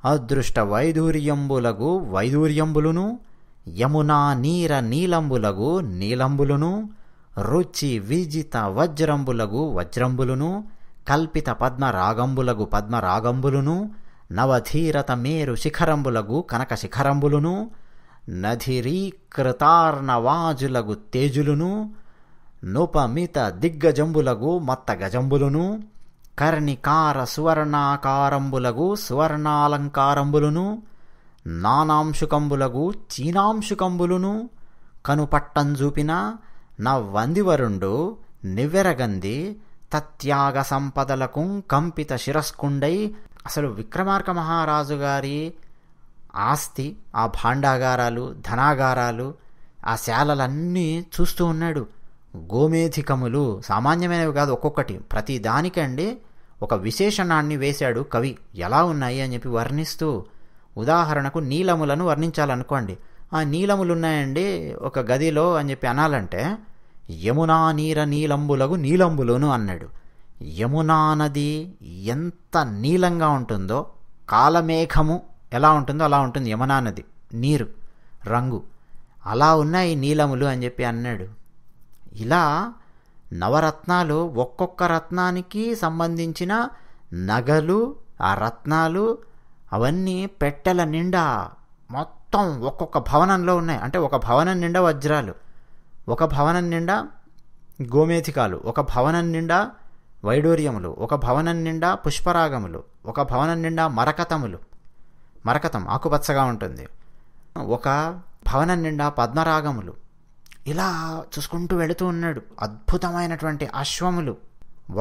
అదృష్ట వైదూర్యంబులగు వైదూర్యంబులును, యమునా నీర నీలంబులగు నీలంబులును, రుచి విజిత వజ్రంబులగు వజ్రంబులును, కల్పిత పద్మరాగంబులగు పద్మరాగంబులును, నవధీరత మేరు శిఖరంబులగు కనక శిఖరంబులును, నధిరీకృతార్ణవాజులగు తేజులును, నృపమిత దిగ్గజంబులగు మత్త గజంబులును, కర్ణికార సువర్ణాకారంబులగు సువర్ణాలంకారంబులును, నానాంశుకంబులగు చీనాంశుకంబులును, కనుపట్టంజూపిన నవ్వందివరుండు నివ్వెరగంది తత్యాగ సంపదలకు కంపిత శిరస్కుండై. అసలు విక్రమార్క మహారాజు గారి ఆస్తి, ఆ భాండాగారాలు, ధనాగారాలు, ఆ శాలలన్నీ చూస్తూ ఉన్నాడు. గోమేధికములు సామాన్యమైనవి కాదు, ఒక్కొక్కటి ప్రతి దానికండి ఒక విశేషణాన్ని వేశాడు కవి. ఎలా ఉన్నాయి అని చెప్పి వర్ణిస్తూ, ఉదాహరణకు నీలములను వర్ణించాలనుకోండి, ఆ నీలములున్నాయండి ఒక గదిలో అని చెప్పి అనాలంటే యమునా నీర నీలంబులగు నీలంబులును అన్నాడు. యమునా నది ఎంత నీలంగా ఉంటుందో, కాలమేఘము ఎలా ఉంటుందో అలా ఉంటుంది యమునా నది నీరు రంగు, అలా ఉన్నాయి నీలములు అని చెప్పి అన్నాడు. ఇలా నవరత్నాలు, ఒక్కొక్క రత్నానికి సంబంధించిన నగలు, ఆ రత్నాలు అవన్నీ పెట్టెల నిండా మొత్తం ఒక్కొక్క భవనంలో ఉన్నాయి. అంటే ఒక భవనం నిండా వజ్రాలు, ఒక భవనం నిండా గోమేధికాలు, ఒక భవనం నిండా వైడూర్యములు, ఒక భవనం నిండా పుష్పరాగములు, ఒక భవనం నిండా మరకతములు, మరకతం ఆకుపచ్చగా ఉంటుంది, ఒక భవనం నిండా పద్మరాగములు. ఇలా చూసుకుంటూ వెళుతూ ఉన్నాడు. అద్భుతమైనటువంటి అశ్వములు,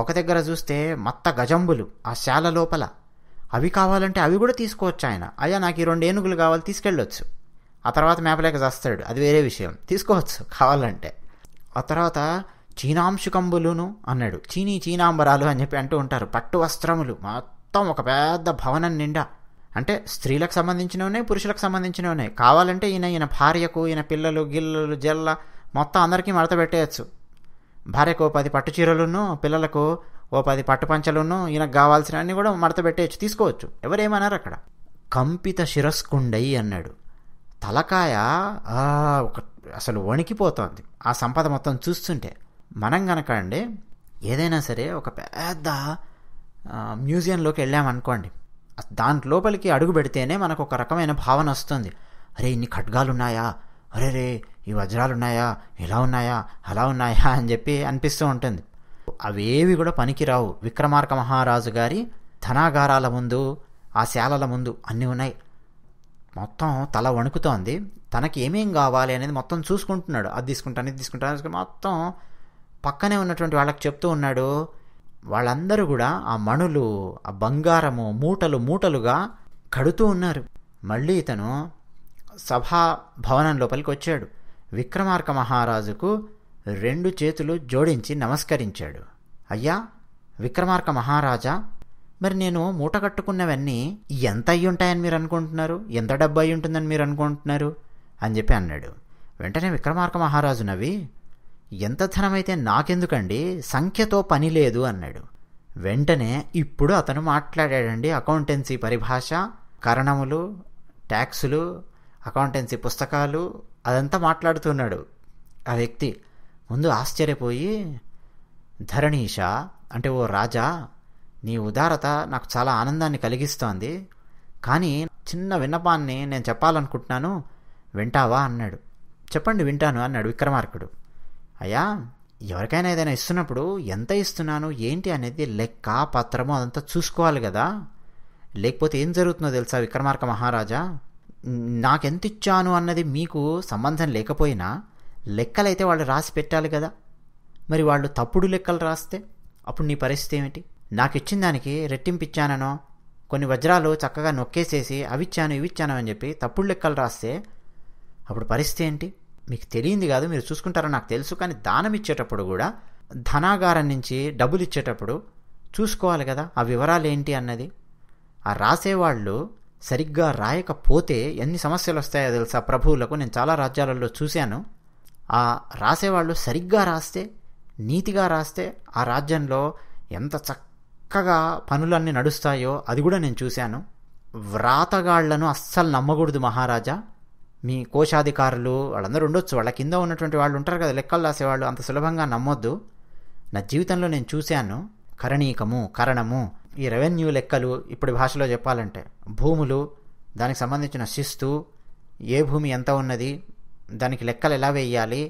ఒక దగ్గర చూస్తే మత్త గజంబులు ఆ శాల లోపల, అవి కావాలంటే అవి కూడా తీసుకోవచ్చు ఆయన. అయ్యా నాకు ఈ 2 ఏనుగులు కావాలి, తీసుకెళ్ళొచ్చు. ఆ తర్వాత మేపలేక చేస్తాడు, అది వేరే విషయం, తీసుకోవచ్చు కావాలంటే. ఆ తర్వాత చీనాంశుకంబులును అన్నాడు, చీనాంబరాలు అని చెప్పి అంటూ ఉంటారు. పట్టు వస్త్రములు మొత్తం ఒక పెద్ద భవనం నిండా, అంటే స్త్రీలకు సంబంధించినవి ఉన్నాయి, పురుషులకు సంబంధించినవి ఉన్నాయి. కావాలంటే ఈయన భార్యకు, ఈయన పిల్లలు గిల్లలు జల్ల మొత్తం అందరికీ మడత పెట్టేయచ్చు. భార్యకు 10 పట్టు చీరలును, పిల్లలకు 10 పట్టు పంచలును, ఈయనకు కావాల్సినవన్నీ కూడా మడత పెట్టేయచ్చు, తీసుకోవచ్చు, ఎవరేమన్నారు అక్కడ. కంపిత శిరస్కుండై అన్నాడు. తలకాయ ఒక అసలు వణికిపోతోంది ఆ సంపద మొత్తం చూస్తుంటే. మనం గనక అండి ఏదైనా సరే ఒక పెద్ద మ్యూజియంలోకి వెళ్ళామనుకోండి, దాంట్ లోపలికి అడుగు పెడితేనే మనకు ఒక రకమైన భావన వస్తుంది. అరే ఇన్ని ఖడ్గాలు ఉన్నాయా, అరే రే ఈ వజ్రాలు ఉన్నాయా, ఇలా ఉన్నాయా, అలా ఉన్నాయా అని చెప్పి అనిపిస్తూ ఉంటుంది. అవేవి కూడా పనికిరావు. విక్రమార్క మహారాజు గారి ధనాగారాల ముందు, ఆ శాలల ముందు అన్నీ ఉన్నాయి. మొత్తం తల వణుకుతోంది. తనకి ఏమేం కావాలి అనేది మొత్తం చూసుకుంటున్నాడు. అది తీసుకుంటాను, ఇది తీసుకుంటాను, మొత్తం పక్కనే ఉన్నటువంటి వాళ్ళకి చెప్తూ ఉన్నాడు. వాళ్ళందరూ కూడా ఆ మణులు, ఆ బంగారము మూటలు మూటలుగా కడుతూ ఉన్నారు. మళ్ళీ ఇతను సభా భవనం లోపలికి వచ్చాడు. విక్రమార్క మహారాజుకు 2 చేతులు జోడించి నమస్కరించాడు. అయ్యా విక్రమార్క మహారాజా, మరి నేను మూట కట్టుకున్నవన్నీ ఎంత అయ్యి ఉంటాయని మీరు అనుకుంటున్నారు, ఎంత డబ్బు అయి ఉంటుందని మీరు అనుకుంటున్నారు అని చెప్పి అన్నాడు. వెంటనే విక్రమార్క మహారాజు నవ్వి, ఎంత ధనమైతే నాకెందుకండి, సంఖ్యతో పని లేదు అన్నాడు. వెంటనే ఇప్పుడు అతను మాట్లాడాడండి. అకౌంటెన్సీ పరిభాష, కరణములు, ట్యాక్సులు, అకౌంటెన్సీ పుస్తకాలు అదంతా మాట్లాడుతున్నాడు ఆ వ్యక్తి. ముందు ఆశ్చర్యపోయి, ధరణీష అంటే ఓ రాజా, నీ ఉదారత నాకు చాలా ఆనందాన్ని కలిగిస్తోంది, కానీ చిన్న విన్నపాన్ని నేను చెప్పాలనుకుంటున్నాను, వింటావా అన్నాడు. చెప్పండి వింటాను అన్నాడు విక్రమార్కుడు. అయ్యా ఎవరికైనా ఏదైనా ఇస్తున్నప్పుడు ఎంత ఇస్తున్నాను ఏంటి అనేది లెక్క పత్రము అదంతా చూసుకోవాలి కదా, లేకపోతే ఏం జరుగుతుందో తెలుసా విక్రమార్క మహారాజా, నాకెంత ఇచ్చాను అన్నది మీకు సంబంధం లేకపోయినా లెక్కలైతే వాళ్ళు రాసి పెట్టాలి కదా. మరి వాళ్ళు తప్పుడు లెక్కలు రాస్తే అప్పుడు నీ పరిస్థితి ఏమిటి? నాకు ఇచ్చిన దానికి రెట్టింపిచ్చాననో, కొన్ని వజ్రాలు చక్కగా నొక్కేసేసి అవిచ్చాను ఇవిచ్చాను అని చెప్పి తప్పుడు లెక్కలు రాస్తే అప్పుడు పరిస్థితి ఏంటి? మీకు తెలియంది కాదు, మీరు చూసుకుంటారో నాకు తెలుసు, కానీ దానం ఇచ్చేటప్పుడు కూడా ధనాగారం నుంచి డబ్బులు ఇచ్చేటప్పుడు చూసుకోవాలి కదా ఆ వివరాలు ఏంటి అన్నది. ఆ రాసేవాళ్ళు సరిగ్గా రాయకపోతే ఎన్ని సమస్యలు వస్తాయో తెలుసా ప్రభువులకు. నేను చాలా రాజ్యాలలో చూశాను. ఆ రాసేవాళ్ళు సరిగ్గా రాస్తే, నీతిగా రాస్తే ఆ రాజ్యంలో ఎంత చక్కగా పనులన్నీ నడుస్తాయో అది కూడా నేను చూశాను. వ్రాతగాళ్లను అస్సలు నమ్మకూడదు మహారాజా. మీ కోశాధికారులు వాళ్ళందరూ ఉండొచ్చు, వాళ్ళ కింద ఉన్నటువంటి వాళ్ళు ఉంటారు కదా లెక్కలు రాసేవాళ్ళు, అంత సులభంగా నమ్మొద్దు. నా జీవితంలో నేను చూశాను. కరణీకము, కరణము, ఈ రెవెన్యూ లెక్కలు, ఇప్పుడు భాషలో చెప్పాలంటే భూములు, దానికి సంబంధించిన శిస్తు, ఏ భూమి ఎంత ఉన్నది, దానికి లెక్కలు ఎలా వేయాలి,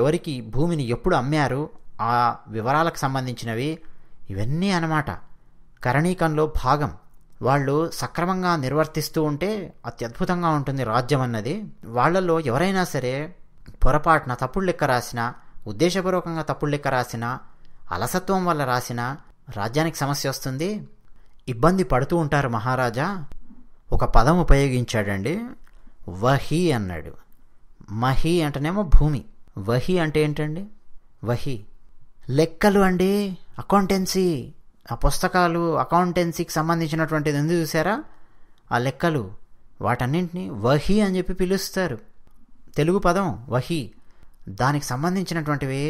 ఎవరికి భూమిని ఎప్పుడు అమ్మారు, ఆ వివరాలకు సంబంధించినవి, ఇవన్నీ అన్నమాట కరణీకంలో భాగం. వాళ్ళు సక్రమంగా నిర్వర్తిస్తూ ఉంటే అత్యద్భుతంగా ఉంటుంది రాజ్యం అన్నది. వాళ్ళల్లో ఎవరైనా సరే పొరపాటున తప్పుడు లెక్క రాసినా, ఉద్దేశపూర్వకంగా తప్పుడు లెక్క రాసినా, అలసత్వం వల్ల రాసినా రాజ్యానికి సమస్య వస్తుంది, ఇబ్బంది పడుతూ ఉంటారు మహారాజా. ఒక పదం ఉపయోగించాడండి, వహి అన్నాడు. మహి అంటేనేమో భూమి, వహి అంటే ఏంటండి? వహి లెక్కలు అండి, అకౌంటెన్సీ, ఆ పుస్తకాలు అకౌంటెన్సీకి సంబంధించినటువంటిది ఎందుకు చూసారా, ఆ లెక్కలు, వాటన్నింటినీ వహి అని చెప్పి పిలుస్తారు. తెలుగు పదం వహి. దానికి సంబంధించినటువంటివి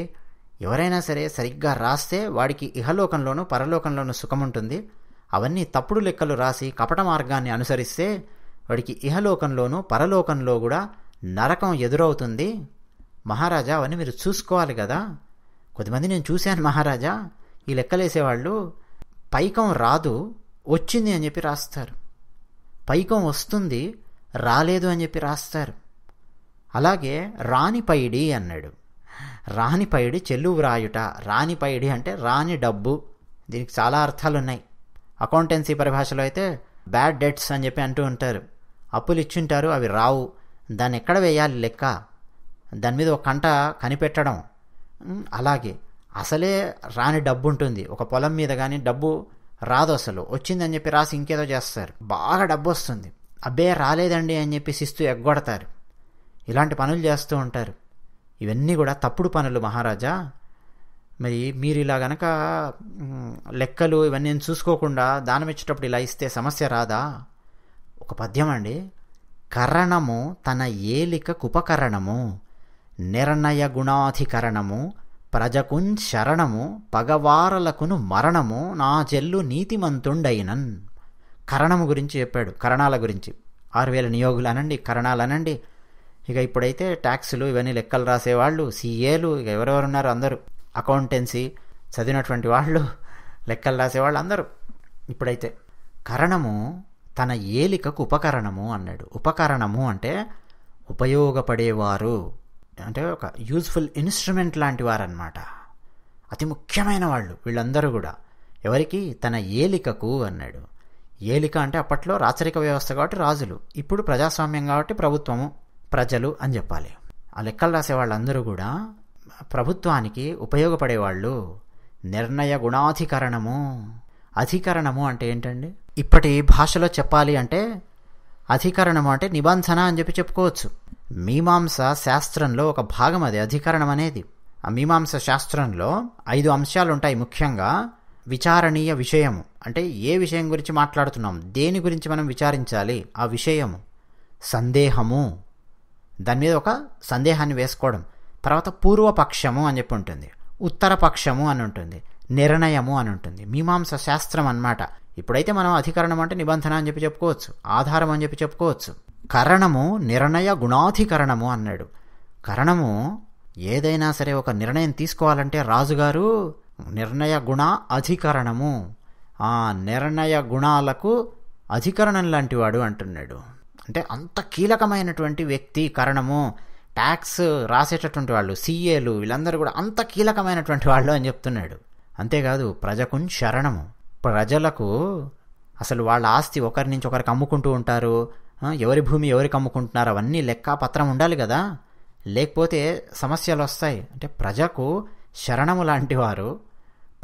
ఎవరైనా సరే సరిగ్గా రాస్తే వాడికి ఇహలోకంలోనూ పరలోకంలోనూ సుఖం ఉంటుంది. అవన్నీ తప్పుడు లెక్కలు రాసి కపట మార్గాన్ని అనుసరిస్తే వాడికి ఇహలోకంలోనూ పరలోకంలో కూడా నరకం ఎదురవుతుంది మహారాజా. అవన్నీ మీరు చూసుకోవాలి కదా. కొద్దిమంది నేను చూశాను మహారాజా, ఈ లెక్కలేసేవాళ్ళు పైకం రాదు, వచ్చింది అని చెప్పి రాస్తారు, పైకం వస్తుంది రాలేదు అని చెప్పి రాస్తారు. అలాగే రాని పైడి అన్నాడు. రాని పైడి చెల్లు వ్రాయుట, రాని పైడి అంటే రాని డబ్బు. దీనికి చాలా అర్థాలు ఉన్నాయి. అకౌంటెన్సీ పరిభాషలో అయితే బ్యాడ్ డెట్స్ అని చెప్పి అంటూ ఉంటారు. అప్పులు ఇచ్చుంటారు, అవి రావు, దాన్ని ఎక్కడ వేయాలి లెక్క, దాని మీద ఒక కంట కనిపెట్టడం. అలాగే అసలే రాని డబ్బు ఉంటుంది, ఒక పొలం మీద కానీ డబ్బు రాదు, అసలు వచ్చిందని చెప్పి రాసి ఇంకేదో చేస్తారు, బాగా డబ్బు వస్తుంది, అబ్బే రాలేదండి అని చెప్పి శిస్తు ఎగ్గొడతారు. ఇలాంటి పనులు చేస్తూ ఉంటారు. ఇవన్నీ కూడా తప్పుడు పనులు మహారాజా. మరి మీరు ఇలా గనక లెక్కలు ఇవన్నీ చూసుకోకుండా దానం ఇచ్చేటప్పుడు ఇలా ఇస్తే సమస్య రాదా? ఒక పద్యం అండి. కరణము తన ఏలికకుపకరణము, నిర్ణయ గుణాధికరణము, ప్రజకున్ శరణము, పగవారలకును మరణము, నా చెల్లు నీతిమంతుండైనన్. కరణము గురించి చెప్పాడు, కరణాల గురించి. 6000 నియోగులు అనండి, కరణాలు అనండి. ఇక ఇప్పుడైతే ట్యాక్సులు ఇవన్నీ లెక్కలు రాసేవాళ్ళు, సీఏలు, ఇక ఎవరెవరున్నారు అందరూ, అకౌంటెన్సీ చదివినటువంటి వాళ్ళు, లెక్కలు రాసేవాళ్ళు అందరూ. ఇప్పుడైతే కరణము తన ఏలికకు ఉపకరణము అన్నాడు. ఉపకరణము అంటే ఉపయోగపడేవారు, అంటే ఒక యూజ్ఫుల్ ఇన్స్ట్రుమెంట్ లాంటి వారన్నమాట. అతి ముఖ్యమైన వాళ్ళు వీళ్ళందరూ కూడా. ఎవరికి? తన ఏలికకు అన్నాడు. ఏలిక అంటే అప్పట్లో రాచరిక వ్యవస్థ కాబట్టి రాజులు, ఇప్పుడు ప్రజాస్వామ్యం కాబట్టి ప్రభుత్వము, ప్రజలు అని చెప్పాలి. ఆ లెక్కలు రాసే వాళ్ళందరూ కూడా ప్రభుత్వానికి ఉపయోగపడేవాళ్ళు. నిర్ణయ గుణాధికరణము. అధికరణము అంటే ఏంటండి? ఇప్పటి భాషలో చెప్పాలి అంటే అధికరణము అంటే నిబంధన అని చెప్పి చెప్పుకోవచ్చు. మీమాంస శాస్త్రంలో ఒక భాగం అది అధికరణం అనేది. ఆ మీమాంస శాస్త్రంలో 5 అంశాలు ఉంటాయి ముఖ్యంగా. విచారణీయ విషయము అంటే ఏ విషయం గురించి మాట్లాడుతున్నాం, దేని గురించి మనం విచారించాలి, ఆ విషయము. సందేహము, దాని మీద ఒక సందేహాన్ని వేసుకోవడం. తర్వాత పూర్వపక్షము అని చెప్పి ఉంటుంది, ఉత్తరపక్షము అని ఉంటుంది, నిర్ణయము అని ఉంటుంది. మీమాంస శాస్త్రం అన్నమాట. ఇప్పుడైతే మనం అధికరణం అంటే నిబంధన అని చెప్పి చెప్పుకోవచ్చు, ఆధారం అని చెప్పి చెప్పుకోవచ్చు. కరణము నిర్ణయ గుణాధికరణము అన్నాడు. కరణము ఏదైనా సరే ఒక నిర్ణయం తీసుకోవాలంటే రాజుగారు నిర్ణయ గుణ అధికరణము, ఆ నిర్ణయ గుణాలకు అధికరణం లాంటివాడు అంటున్నాడు. అంటే అంత కీలకమైనటువంటి వ్యక్తి కరణము. ట్యాక్స్ రాసేటటువంటి వాళ్ళు, సీఏలు, వీళ్ళందరూ కూడా అంత కీలకమైనటువంటి వాళ్ళు అని చెప్తున్నాడు. అంతేకాదు ప్రజకున్ శరణము. ప్రజలకు అసలు వాళ్ళ ఆస్తి ఒకరి నుంచి ఒకరికి అమ్ముకుంటూ ఉంటారు, ఎవరి భూమి ఎవరికి అమ్ముకుంటున్నారు అవన్నీ లెక్క పత్రం ఉండాలి కదా, లేకపోతే సమస్యలు వస్తాయి. అంటే ప్రజకు శరణము లాంటివారు,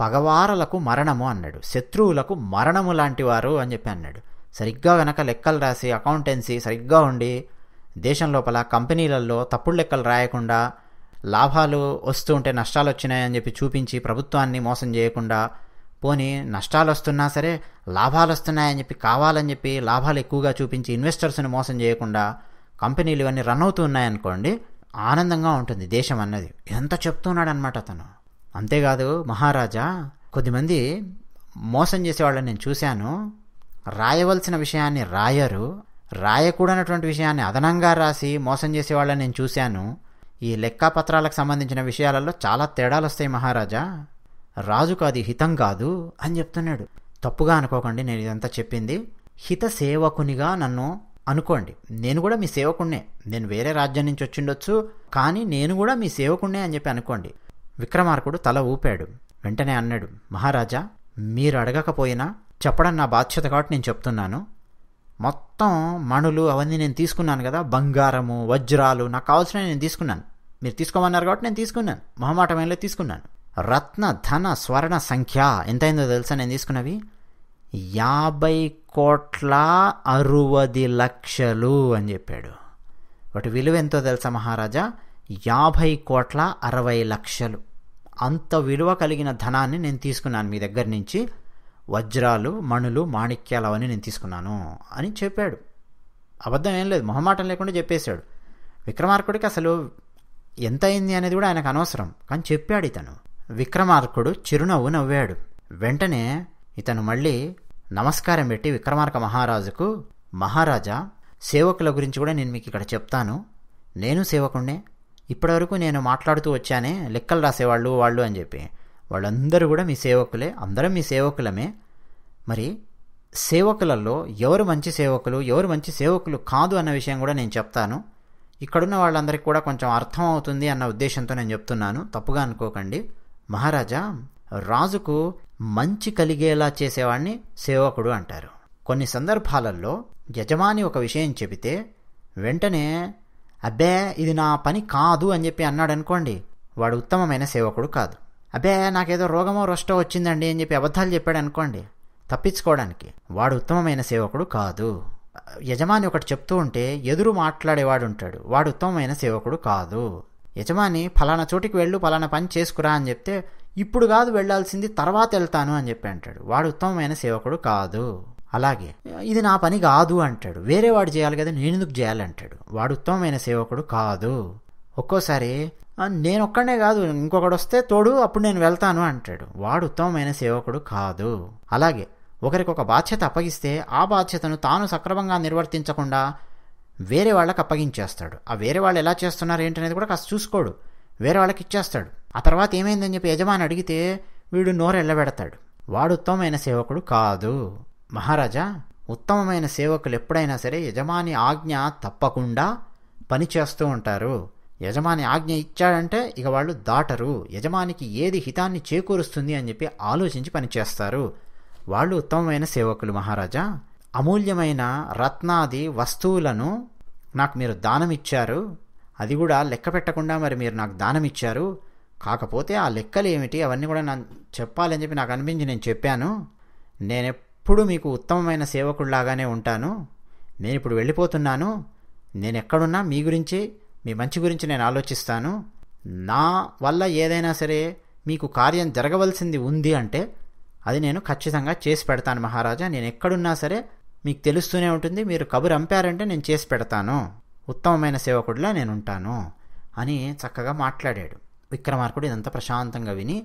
పగవారలకు మరణము అన్నాడు. శత్రువులకు మరణము లాంటివారు అని చెప్పి అన్నాడు. సరిగ్గా వెనక లెక్కలు రాసి అకౌంటెన్సీ సరిగ్గా ఉండి దేశం లోపల కంపెనీలలో తప్పుడు లెక్కలు రాయకుండా, లాభాలు వస్తూ ఉంటే నష్టాలు వచ్చినాయని చెప్పి చూపించి ప్రభుత్వాన్ని మోసం చేయకుండా, పోనీ నష్టాలు వస్తున్నా సరే లాభాలు వస్తున్నాయని చెప్పి కావాలని చెప్పి లాభాలు ఎక్కువగా చూపించి ఇన్వెస్టర్స్ని మోసం చేయకుండా కంపెనీలు ఇవన్నీ రన్ అవుతూ ఉన్నాయనుకోండి, ఆనందంగా ఉంటుంది దేశం అన్నది. ఎంత చెప్తున్నాడు అనమాట అతను. అంతేకాదు మహారాజా, కొద్దిమంది మోసం చేసేవాళ్ళని నేను చూశాను. రాయవలసిన విషయాన్ని రాయరు, రాయకూడనటువంటి విషయాన్ని అదనంగా రాసి మోసం చేసేవాళ్ళని నేను చూశాను. ఈ లెక్కాపత్రాలకు సంబంధించిన విషయాలలో చాలా తేడాలు వస్తాయి మహారాజా, రాజుకు అది హితం కాదు అని చెప్తున్నాడు. తప్పుగా అనుకోకండి నేను ఇదంతా చెప్పింది. హిత సేవకునిగా నన్ను అనుకోండి, నేను కూడా మీ సేవకుణ్ణే. నేను వేరే రాజ్యం నుంచి వచ్చిండొచ్చు, కానీ నేను కూడా మీ సేవకుణ్ణే అని చెప్పి అనుకోండి. విక్రమార్కుడు తల ఊపాడు. వెంటనే అన్నాడు, మహారాజా మీరు అడగకపోయినా చెప్పడం నా బాధ్యత కాబట్టి నేను చెప్తున్నాను. మొత్తం మణులు అవన్నీ నేను తీసుకున్నాను కదా, బంగారము వజ్రాలు నాకు కావాల్సినవి నేను తీసుకున్నాను. మీరు తీసుకోమన్నారు కాబట్టి నేను తీసుకున్నాను, మొహమాటమేలో తీసుకున్నాను. రత్న ధన స్వర్ణ సంఖ్య ఎంతైందో తెలుసా నేను తీసుకున్నవి? 50,60,00,000 అని చెప్పాడు. వాటి విలువ ఎంతో తెలుసా మహారాజా? 50,60,00,000. అంత విలువ కలిగిన ధనాన్ని నేను తీసుకున్నాను మీ దగ్గర నుంచి. వజ్రాలు మణులు మాణిక్యాలు అవన్నీ నేను తీసుకున్నాను అని చెప్పాడు. అబద్ధం ఏం లేదు, మొహమాటం లేకుండా చెప్పేశాడు. విక్రమార్కుడికి అసలు ఎంత అయింది అనేది కూడా ఆయనకు అనవసరం, కానీ చెప్పాడు ఇతను. విక్రమార్కుడు చిరునవ్వు నవ్వాడు. వెంటనే ఇతను మళ్ళీ నమస్కారం పెట్టి విక్రమార్క మహారాజుకు, మహారాజా సేవకుల గురించి కూడా నేను మీకు ఇక్కడ చెప్తాను. నేను సేవకుణ్ణే. ఇప్పటివరకు నేను మాట్లాడుతూ వచ్చానే లెక్కలు రాసేవాళ్ళు వాళ్ళు అని చెప్పి, వాళ్ళందరూ కూడా మీ సేవకులే, అందరం మీ సేవకులమే. మరి సేవకులలో ఎవరు మంచి సేవకులు ఎవరు మంచి సేవకులు కాదు అన్న విషయం కూడా నేను చెప్తాను. ఇక్కడున్న వాళ్ళందరికీ కూడా కొంచెం అర్థం అవుతుంది అన్న ఉద్దేశంతో నేను చెప్తున్నాను, తప్పుగా అనుకోకండి. మహారాజా, రాజుకు మంచి కలిగేలా చేసేవాడిని సేవకుడు అంటారు. కొన్ని సందర్భాలలో యజమాని ఒక విషయం చెబితే వెంటనే అబ్బే ఇది నా పని కాదు అని చెప్పి అన్నాడు అనుకోండి, వాడు ఉత్తమమైన సేవకుడు కాదు. అబ్బే నాకేదో రోగమో రొష్టో వచ్చిందండి అని చెప్పి అబద్ధాలు చెప్పాడు అనుకోండి తప్పించుకోవడానికి, వాడు ఉత్తమమైన సేవకుడు కాదు. యజమాని ఒకటి చెప్తూ ఉంటే ఎదురు మాట్లాడేవాడు ఉంటాడు, వాడు ఉత్తమమైన సేవకుడు కాదు. యజమాని ఫలానా చోటికి వెళ్ళు, ఫలానా పని చేసుకురా అని చెప్తే ఇప్పుడు కాదు వెళ్ళాల్సింది, తర్వాత వెళ్తాను అని చెప్పి అంటాడు, వాడు ఉత్తమమైన సేవకుడు కాదు. అలాగే ఇది నా పని కాదు అంటాడు, వేరే వాడు చేయాలి కదా నేను ఎందుకు చేయాలంటాడు, వాడు ఉత్తమమైన సేవకుడు కాదు. ఒక్కోసారి నేను ఒక్కడనే కాదు ఇంకొకడు వస్తే తోడు అప్పుడు నేను వెళ్తాను అంటాడు, వాడు ఉత్తమమైన సేవకుడు కాదు. అలాగే ఒకరికి ఒక బాధ్యత అప్పగిస్తే ఆ బాధ్యతను తాను సక్రమంగా నిర్వర్తించకుండా వేరే వాళ్ళకి అప్పగించేస్తాడు. ఆ వేరే వాళ్ళు ఎలా చేస్తున్నారు ఏంటనేది కూడా కాస్త చూసుకోడు, వేరే వాళ్ళకి ఇచ్చేస్తాడు. ఆ తర్వాత ఏమైందని చెప్పి యజమాని అడిగితే వీడు నోరు ఎల్లబెడతాడు, వాడు ఉత్తమమైన సేవకుడు కాదు. మహారాజా, ఉత్తమమైన సేవకులు ఎప్పుడైనా సరే యజమాని ఆజ్ఞ తప్పకుండా పని చేస్తూ ఉంటారు. యజమాని ఆజ్ఞ ఇచ్చాడంటే ఇక వాళ్ళు దాటరు. యజమానికి ఏది హితాన్ని చేకూరుస్తుంది అని చెప్పి ఆలోచించి పనిచేస్తారు. వాళ్ళు ఉత్తమమైన సేవకులు. మహారాజా, అమూల్యమైన రత్నాది వస్తువులను నాకు మీరు దానం ఇచ్చారు, అది కూడా లెక్క పెట్టకుండా మరి మీరు నాకు దానం ఇచ్చారు. కాకపోతే ఆ లెక్కలు ఏమిటి అవన్నీ కూడా నాకు చెప్పాలని చెప్పి నాకు అనిపించి నేను చెప్పాను. నేనెప్పుడు మీకు ఉత్తమమైన సేవకుడిలాగానే ఉంటాను. నేను ఇప్పుడు వెళ్ళిపోతున్నాను. నేను ఎక్కడున్నా మీ గురించి, మీ మంచి గురించి నేను ఆలోచిస్తాను. నా వల్ల ఏదైనా సరే మీకు కార్యం జరగవలసింది ఉంది అంటే అది నేను ఖచ్చితంగా చేసి పెడతాను మహారాజా. నేను ఎక్కడున్నా సరే మీకు తెలుస్తూనే ఉంటుంది, మీరు కబురు అంపారంటే నేను చేసి పెడతాను, ఉత్తమమైన సేవకుడిలా నేను ఉంటాను అని చక్కగా మాట్లాడాడు. విక్రమార్కుడు ఇదంతా ప్రశాంతంగా విని,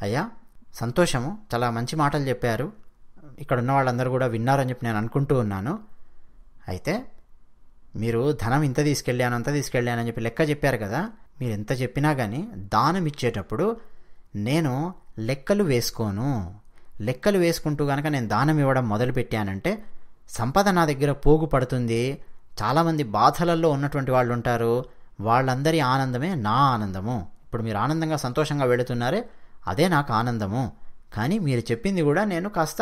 అయ్యా సంతోషము, చాలా మంచి మాటలు చెప్పారు, ఇక్కడ ఉన్న వాళ్ళందరూ కూడా విన్నారని చెప్పి నేను అనుకుంటూ ఉన్నాను. అయితే మీరు ధనం ఇంత తీసుకెళ్ళాను అంత తీసుకెళ్ళానని చెప్పి లెక్క చెప్పారు కదా, మీరు ఎంత చెప్పినా కానీ దానం ఇచ్చేటప్పుడు నేను లెక్కలు వేసుకోను. లెక్కలు వేసుకుంటూ కనుక నేను దానం ఇవ్వడం మొదలుపెట్టానంటే సంపద నా దగ్గర పోగు పడుతుంది. చాలామంది బాధలలో ఉన్నటువంటి వాళ్ళు ఉంటారు, వాళ్ళందరి ఆనందమే నా ఆనందము. ఇప్పుడు మీరు ఆనందంగా సంతోషంగా వెళుతున్నారే అదే నాకు ఆనందము. కానీ మీరు చెప్పింది కూడా నేను కాస్త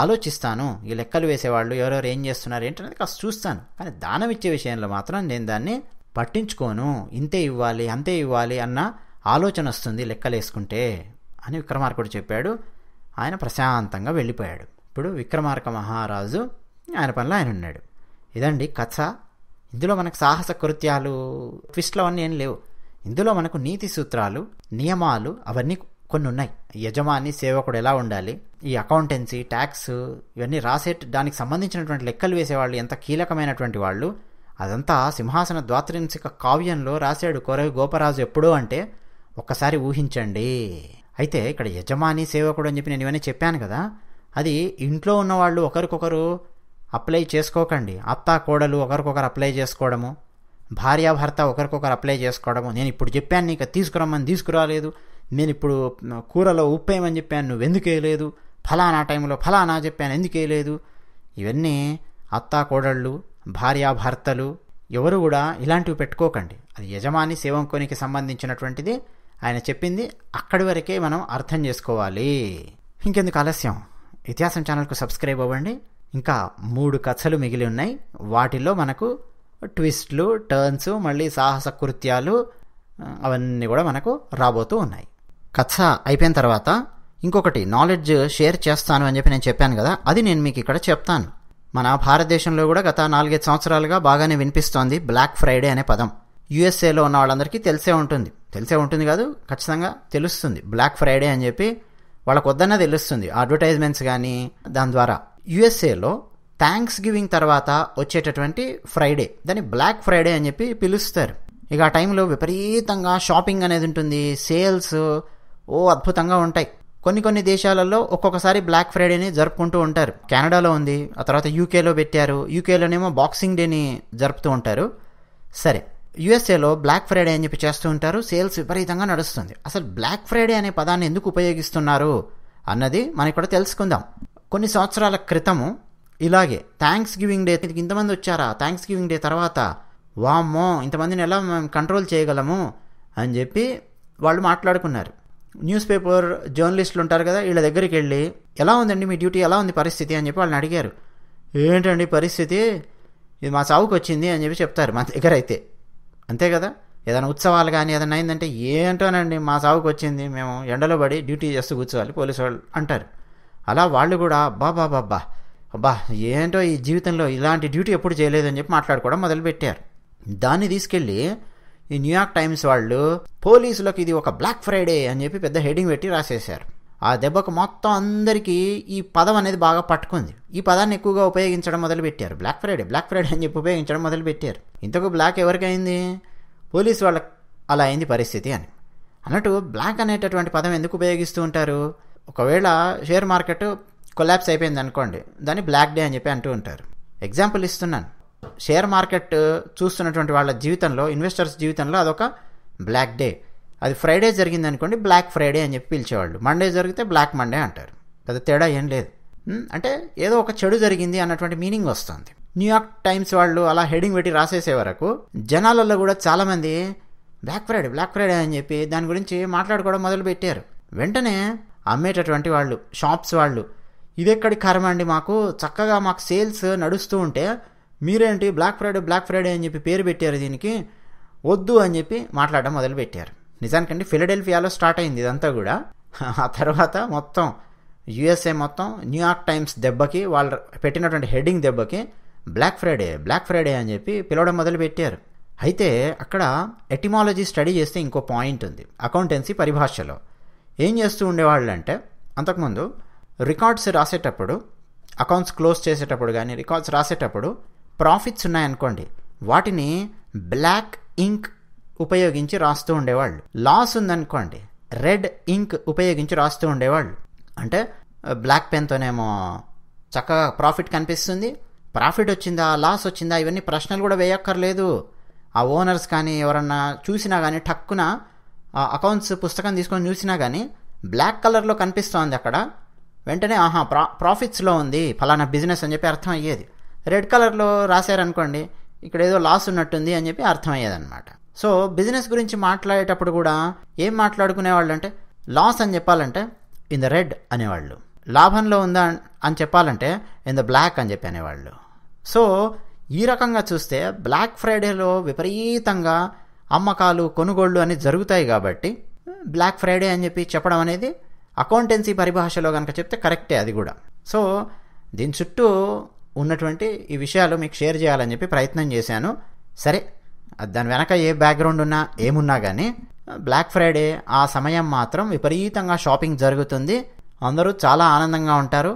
ఆలోచిస్తాను. ఈ లెక్కలు వేసేవాళ్ళు ఎవరెవరు ఏం చేస్తున్నారు ఏంటనేది కాస్త చూస్తాను. కానీ దానం ఇచ్చే విషయంలో మాత్రం నేను దాన్ని పట్టించుకోను. ఇంతే ఇవ్వాలి అంతే ఇవ్వాలి అన్న ఆలోచన వస్తుంది లెక్కలు వేసుకుంటే అని విక్రమార్కుడు చెప్పాడు. ఆయన ప్రశాంతంగా వెళ్ళిపోయాడు. ఇప్పుడు విక్రమార్క మహారాజు ఆయన పనిలో ఆయన ఉన్నాడు. ఇదండి కథ. ఇందులో మనకు సాహస కృత్యాలు, ట్విస్ట్లు అవన్నీ ఏం లేవు. ఇందులో మనకు నీతి సూత్రాలు, నియమాలు అవన్నీ కొన్ని ఉన్నాయి. యజమాని సేవకుడు ఎలా ఉండాలి, ఈ అకౌంటెన్సీ, ట్యాక్స్ ఇవన్నీ రాసే దానికి సంబంధించినటువంటి లెక్కలు వేసేవాళ్ళు ఎంత కీలకమైనటువంటి వాళ్ళు, అదంతా సింహాసన ద్వాత్రింశిక కావ్యంలో రాశాడు కొరవి గోపరాజు ఎప్పుడో అంటే ఒక్కసారి ఊహించండి. అయితే ఇక్కడ యజమాని సేవకుడు అని చెప్పి నేను ఇవన్నీ చెప్పాను కదా, అది ఇంట్లో ఉన్నవాళ్ళు ఒకరికొకరు అప్లై చేసుకోకండి. అత్త కోడలు ఒకరికొకరు అప్లై చేసుకోవడము, భార్యాభర్త ఒకరికొకరు అప్లై చేసుకోవడము. నేను ఇప్పుడు చెప్పాను నీకు తీసుకురమ్మని తీసుకురాలేదు, నేను ఇప్పుడు కూరలో ఉప్పు వేయమని చెప్పాను నువ్వెందుకు వేయలేదు, ఫలానా టైంలో ఫలానా చెప్పాను ఎందుకు వేయలేదు. ఇవన్నీ అత్తా కోడళ్ళు, భార్యాభర్తలు ఎవరు కూడా ఇలాంటివి పెట్టుకోకండి. అది యజమాని సేవకునికి సంబంధించినటువంటిది. ఆయన చెప్పింది అక్కడి వరకే మనం అర్థం చేసుకోవాలి. ఇంకెందుకు ఆలస్యం, ఇతిహాసం ఛానల్కు సబ్స్క్రైబ్ అవ్వండి. ఇంకా 3 కథలు మిగిలి ఉన్నాయి. వాటిల్లో మనకు ట్విస్ట్లు, టర్న్స్, మళ్ళీ సాహస కృత్యాలు అవన్నీ కూడా మనకు రాబోతూ ఉన్నాయి. కథ అయిపోయిన తర్వాత ఇంకొకటి నాలెడ్జ్ షేర్ చేస్తాను అని చెప్పి నేను చెప్పాను కదా, అది నేను మీకు ఇక్కడ చెప్తాను. మన భారతదేశంలో కూడా గత 4-5 సంవత్సరాలుగా బాగానే వినిపిస్తోంది బ్లాక్ ఫ్రైడే అనే పదం. యుఎస్ఏలో ఉన్న వాళ్ళందరికీ తెలిసే ఉంటుంది కాదు, ఖచ్చితంగా తెలుస్తుంది. బ్లాక్ ఫ్రైడే అని చెప్పి వాళ్ళకు వద్దన్నా తెలుస్తుంది, అడ్వర్టైజ్మెంట్స్ కానీ దాని ద్వారా. యుఎస్ఏలో థ్యాంక్స్ గివింగ్ తర్వాత వచ్చేటటువంటి ఫ్రైడే, దాన్ని బ్లాక్ ఫ్రైడే అని చెప్పి పిలుస్తారు. ఇక ఆ టైంలో విపరీతంగా షాపింగ్ అనేది ఉంటుంది, సేల్స్ అద్భుతంగా ఉంటాయి. కొన్ని దేశాలలో ఒక్కొక్కసారి బ్లాక్ ఫ్రైడేని జరుపుకుంటూ ఉంటారు. కెనడాలో ఉంది, ఆ తర్వాత యూకేలో పెట్టారు. యూకేలోనేమో బాక్సింగ్ డేని జరుపుతూ ఉంటారు. సరే, యుఎస్ఏలో బ్లాక్ ఫ్రైడే అని చెప్పి చేస్తూ ఉంటారు, సేల్స్ విపరీతంగా నడుస్తుంది. అసలు బ్లాక్ ఫ్రైడే అనే పదాన్ని ఎందుకు ఉపయోగిస్తున్నారు అన్నది మనం ఇక్కడ తెలుసుకుందాం. కొన్ని సంవత్సరాల క్రితము ఇలాగే థ్యాంక్స్ గివింగ్ డే, ఇంతమంది వచ్చారా థ్యాంక్స్ గివింగ్ డే తర్వాత, వామ్మో ఇంతమందిని ఎలా మేము కంట్రోల్ చేయగలము అని చెప్పి వాళ్ళు మాట్లాడుకున్నారు. న్యూస్ పేపర్ జర్నలిస్టులు ఉంటారు కదా, వీళ్ళ దగ్గరికి వెళ్ళి ఎలా ఉందండి మీ డ్యూటీ, ఎలా ఉంది పరిస్థితి అని చెప్పి వాళ్ళని అడిగారు. ఏంటండి పరిస్థితి, ఇది మా చావుకు వచ్చింది అని చెప్పి చెప్తారు మన దగ్గర అయితే. అంతే కదా, ఏదైనా ఉత్సవాలు కానీ ఏదైనా అయిందంటే ఏంటోనండి మా చావుకు వచ్చింది, మేము ఎండలో పడి డ్యూటీ చేస్తూ కూర్చోవాలి పోలీసు వాళ్ళు అంటారు. అలా వాళ్ళు కూడా బాబా అబ్బా ఏంటో ఈ జీవితంలో ఇలాంటి డ్యూటీ ఎప్పుడు చేయలేదని చెప్పి మాట్లాడుకోవడం మొదలుపెట్టారు. దాన్ని తీసుకెళ్ళి ఈ న్యూయార్క్ టైమ్స్ వాళ్ళు పోలీసులకు ఇది ఒక బ్లాక్ ఫ్రైడే అని చెప్పి పెద్ద హెడింగ్ పెట్టి రాసేశారు. ఆ దెబ్బకు మొత్తం అందరికీ ఈ పదం అనేది బాగా పట్టుకుంది. ఈ పదాన్ని ఎక్కువగా ఉపయోగించడం మొదలుపెట్టారు. బ్లాక్ ఫ్రైడే అని చెప్పి ఉపయోగించడం మొదలుపెట్టారు. ఇంతకు బ్లాక్ ఎవరికైంది? పోలీసు వాళ్ళకి అలా అయింది పరిస్థితి అని. అన్నట్టు బ్లాక్ అనేటటువంటి పదం ఎందుకు ఉపయోగిస్తూ ఉంటారు? ఒకవేళ షేర్ మార్కెట్ కొలాప్స్ అయిపోయింది అనుకోండి, దాన్ని బ్లాక్ డే అని చెప్పి అంటూ ఉంటారు. ఎగ్జాంపుల్ ఇస్తున్నాను. షేర్ మార్కెట్ చూస్తున్నటువంటి వాళ్ళ జీవితంలో, ఇన్వెస్టర్స్ జీవితంలో అదొక బ్లాక్ డే. అది ఫ్రైడే జరిగింది అనుకోండి, బ్లాక్ ఫ్రైడే అని చెప్పి పిలిచేవాళ్ళు. మండే జరిగితే బ్లాక్ మండే అంటారు. పెద్ద తేడా ఏం లేదు. అంటే ఏదో ఒక చెడు జరిగింది అన్నటువంటి మీనింగ్ వస్తుంది. న్యూయార్క్ టైమ్స్ వాళ్ళు అలా హెడింగ్ పెట్టి రాసేసే వరకు జనాలలో కూడా చాలామంది బ్లాక్ ఫ్రైడే అని చెప్పి దాని గురించి మాట్లాడుకోవడం మొదలుపెట్టారు. వెంటనే అమ్మేటటువంటి వాళ్ళు, షాప్స్ వాళ్ళు, ఇదెక్కడి కర్మ అండి, మాకు చక్కగా మాకు సేల్స్ నడుస్తూ ఉంటే మీరేంటి బ్లాక్ ఫ్రైడే అని చెప్పి పేరు పెట్టారు, దీనికి వద్దు అని చెప్పి మాట్లాడడం మొదలుపెట్టారు. నిజానికండి ఫిలడెల్ఫియాలో స్టార్ట్ అయింది ఇదంతా కూడా. ఆ తర్వాత మొత్తం యుఎస్ఏ మొత్తం న్యూయార్క్ టైమ్స్ దెబ్బకి, వాళ్ళు పెట్టినటువంటి హెడ్డింగ్ దెబ్బకి బ్లాక్ ఫ్రైడే అని చెప్పి పిలవడం మొదలుపెట్టారు. అయితే అక్కడ ఎటిమాలజీ స్టడీ చేస్తే ఇంకో పాయింట్ ఉంది. అకౌంటెన్సీ పరిభాషలో ఏం చేస్తూ ఉండేవాళ్ళు అంటే, అంతకుముందు రికార్డ్స్ రాసేటప్పుడు, అకౌంట్స్ క్లోజ్ చేసేటప్పుడు కానీ రికార్డ్స్ రాసేటప్పుడు ప్రాఫిట్స్ ఉన్నాయనుకోండి, వాటిని బ్లాక్ ఇంక్ ఉపయోగించి రాస్తూ ఉండేవాళ్ళు. లాస్ ఉందనుకోండి, రెడ్ ఇంక్ ఉపయోగించి రాస్తూ ఉండేవాళ్ళు. అంటే బ్లాక్ పెన్తోనేమో చక్కగా ప్రాఫిట్ కనిపిస్తుంది, ప్రాఫిట్ వచ్చిందా లాస్ వచ్చిందా ఇవన్నీ ప్రశ్నలు కూడా వేయక్కర్లేదు. ఆ ఓనర్స్ కానీ ఎవరన్నా చూసినా కానీ టక్కున అకౌంట్స్ పుస్తకం తీసుకొని చూసినా కానీ బ్లాక్ కలర్లో కనిపిస్తోంది అక్కడ, వెంటనే ఆహా ప్రాఫిట్స్లో ఉంది ఫలానా బిజినెస్ అని చెప్పి అర్థం అయ్యేది. రెడ్ కలర్లో రాశారనుకోండి, ఇక్కడ ఏదో లాస్ ఉన్నట్టుంది అని చెప్పి అర్థమయ్యేది అనమాట. సో బిజినెస్ గురించి మాట్లాడేటప్పుడు కూడా ఏం మాట్లాడుకునేవాళ్ళు అంటే, లాస్ అని చెప్పాలంటే ఇన్ ద రెడ్ అనేవాళ్ళు, లాభంలో ఉందా అని చెప్పాలంటే ఇన్ ద బ్లాక్ అని చెప్పి అనేవాళ్ళు. సో ఈ రకంగా చూస్తే బ్లాక్ ఫ్రైడేలో విపరీతంగా అమ్మకాలు కొనుగోళ్ళు అని జరుగుతాయి కాబట్టి బ్లాక్ ఫ్రైడే అని చెప్పి చెప్పడం అనేది అకౌంటెన్సీ పరిభాషలో కనుక చెప్తే కరెక్టే అది కూడా. సో దీని చుట్టూ ఉన్నటువంటి ఈ విషయాలు మీకు షేర్ చేయాలని చెప్పి ప్రయత్నం చేశాను. సరే, దాని వెనక ఏ బ్యాక్గ్రౌండ్ ఉన్నా ఏమున్నా కానీ బ్లాక్ ఫ్రైడే ఆ సమయం మాత్రం విపరీతంగా షాపింగ్ జరుగుతుంది, అందరూ చాలా ఆనందంగా ఉంటారు.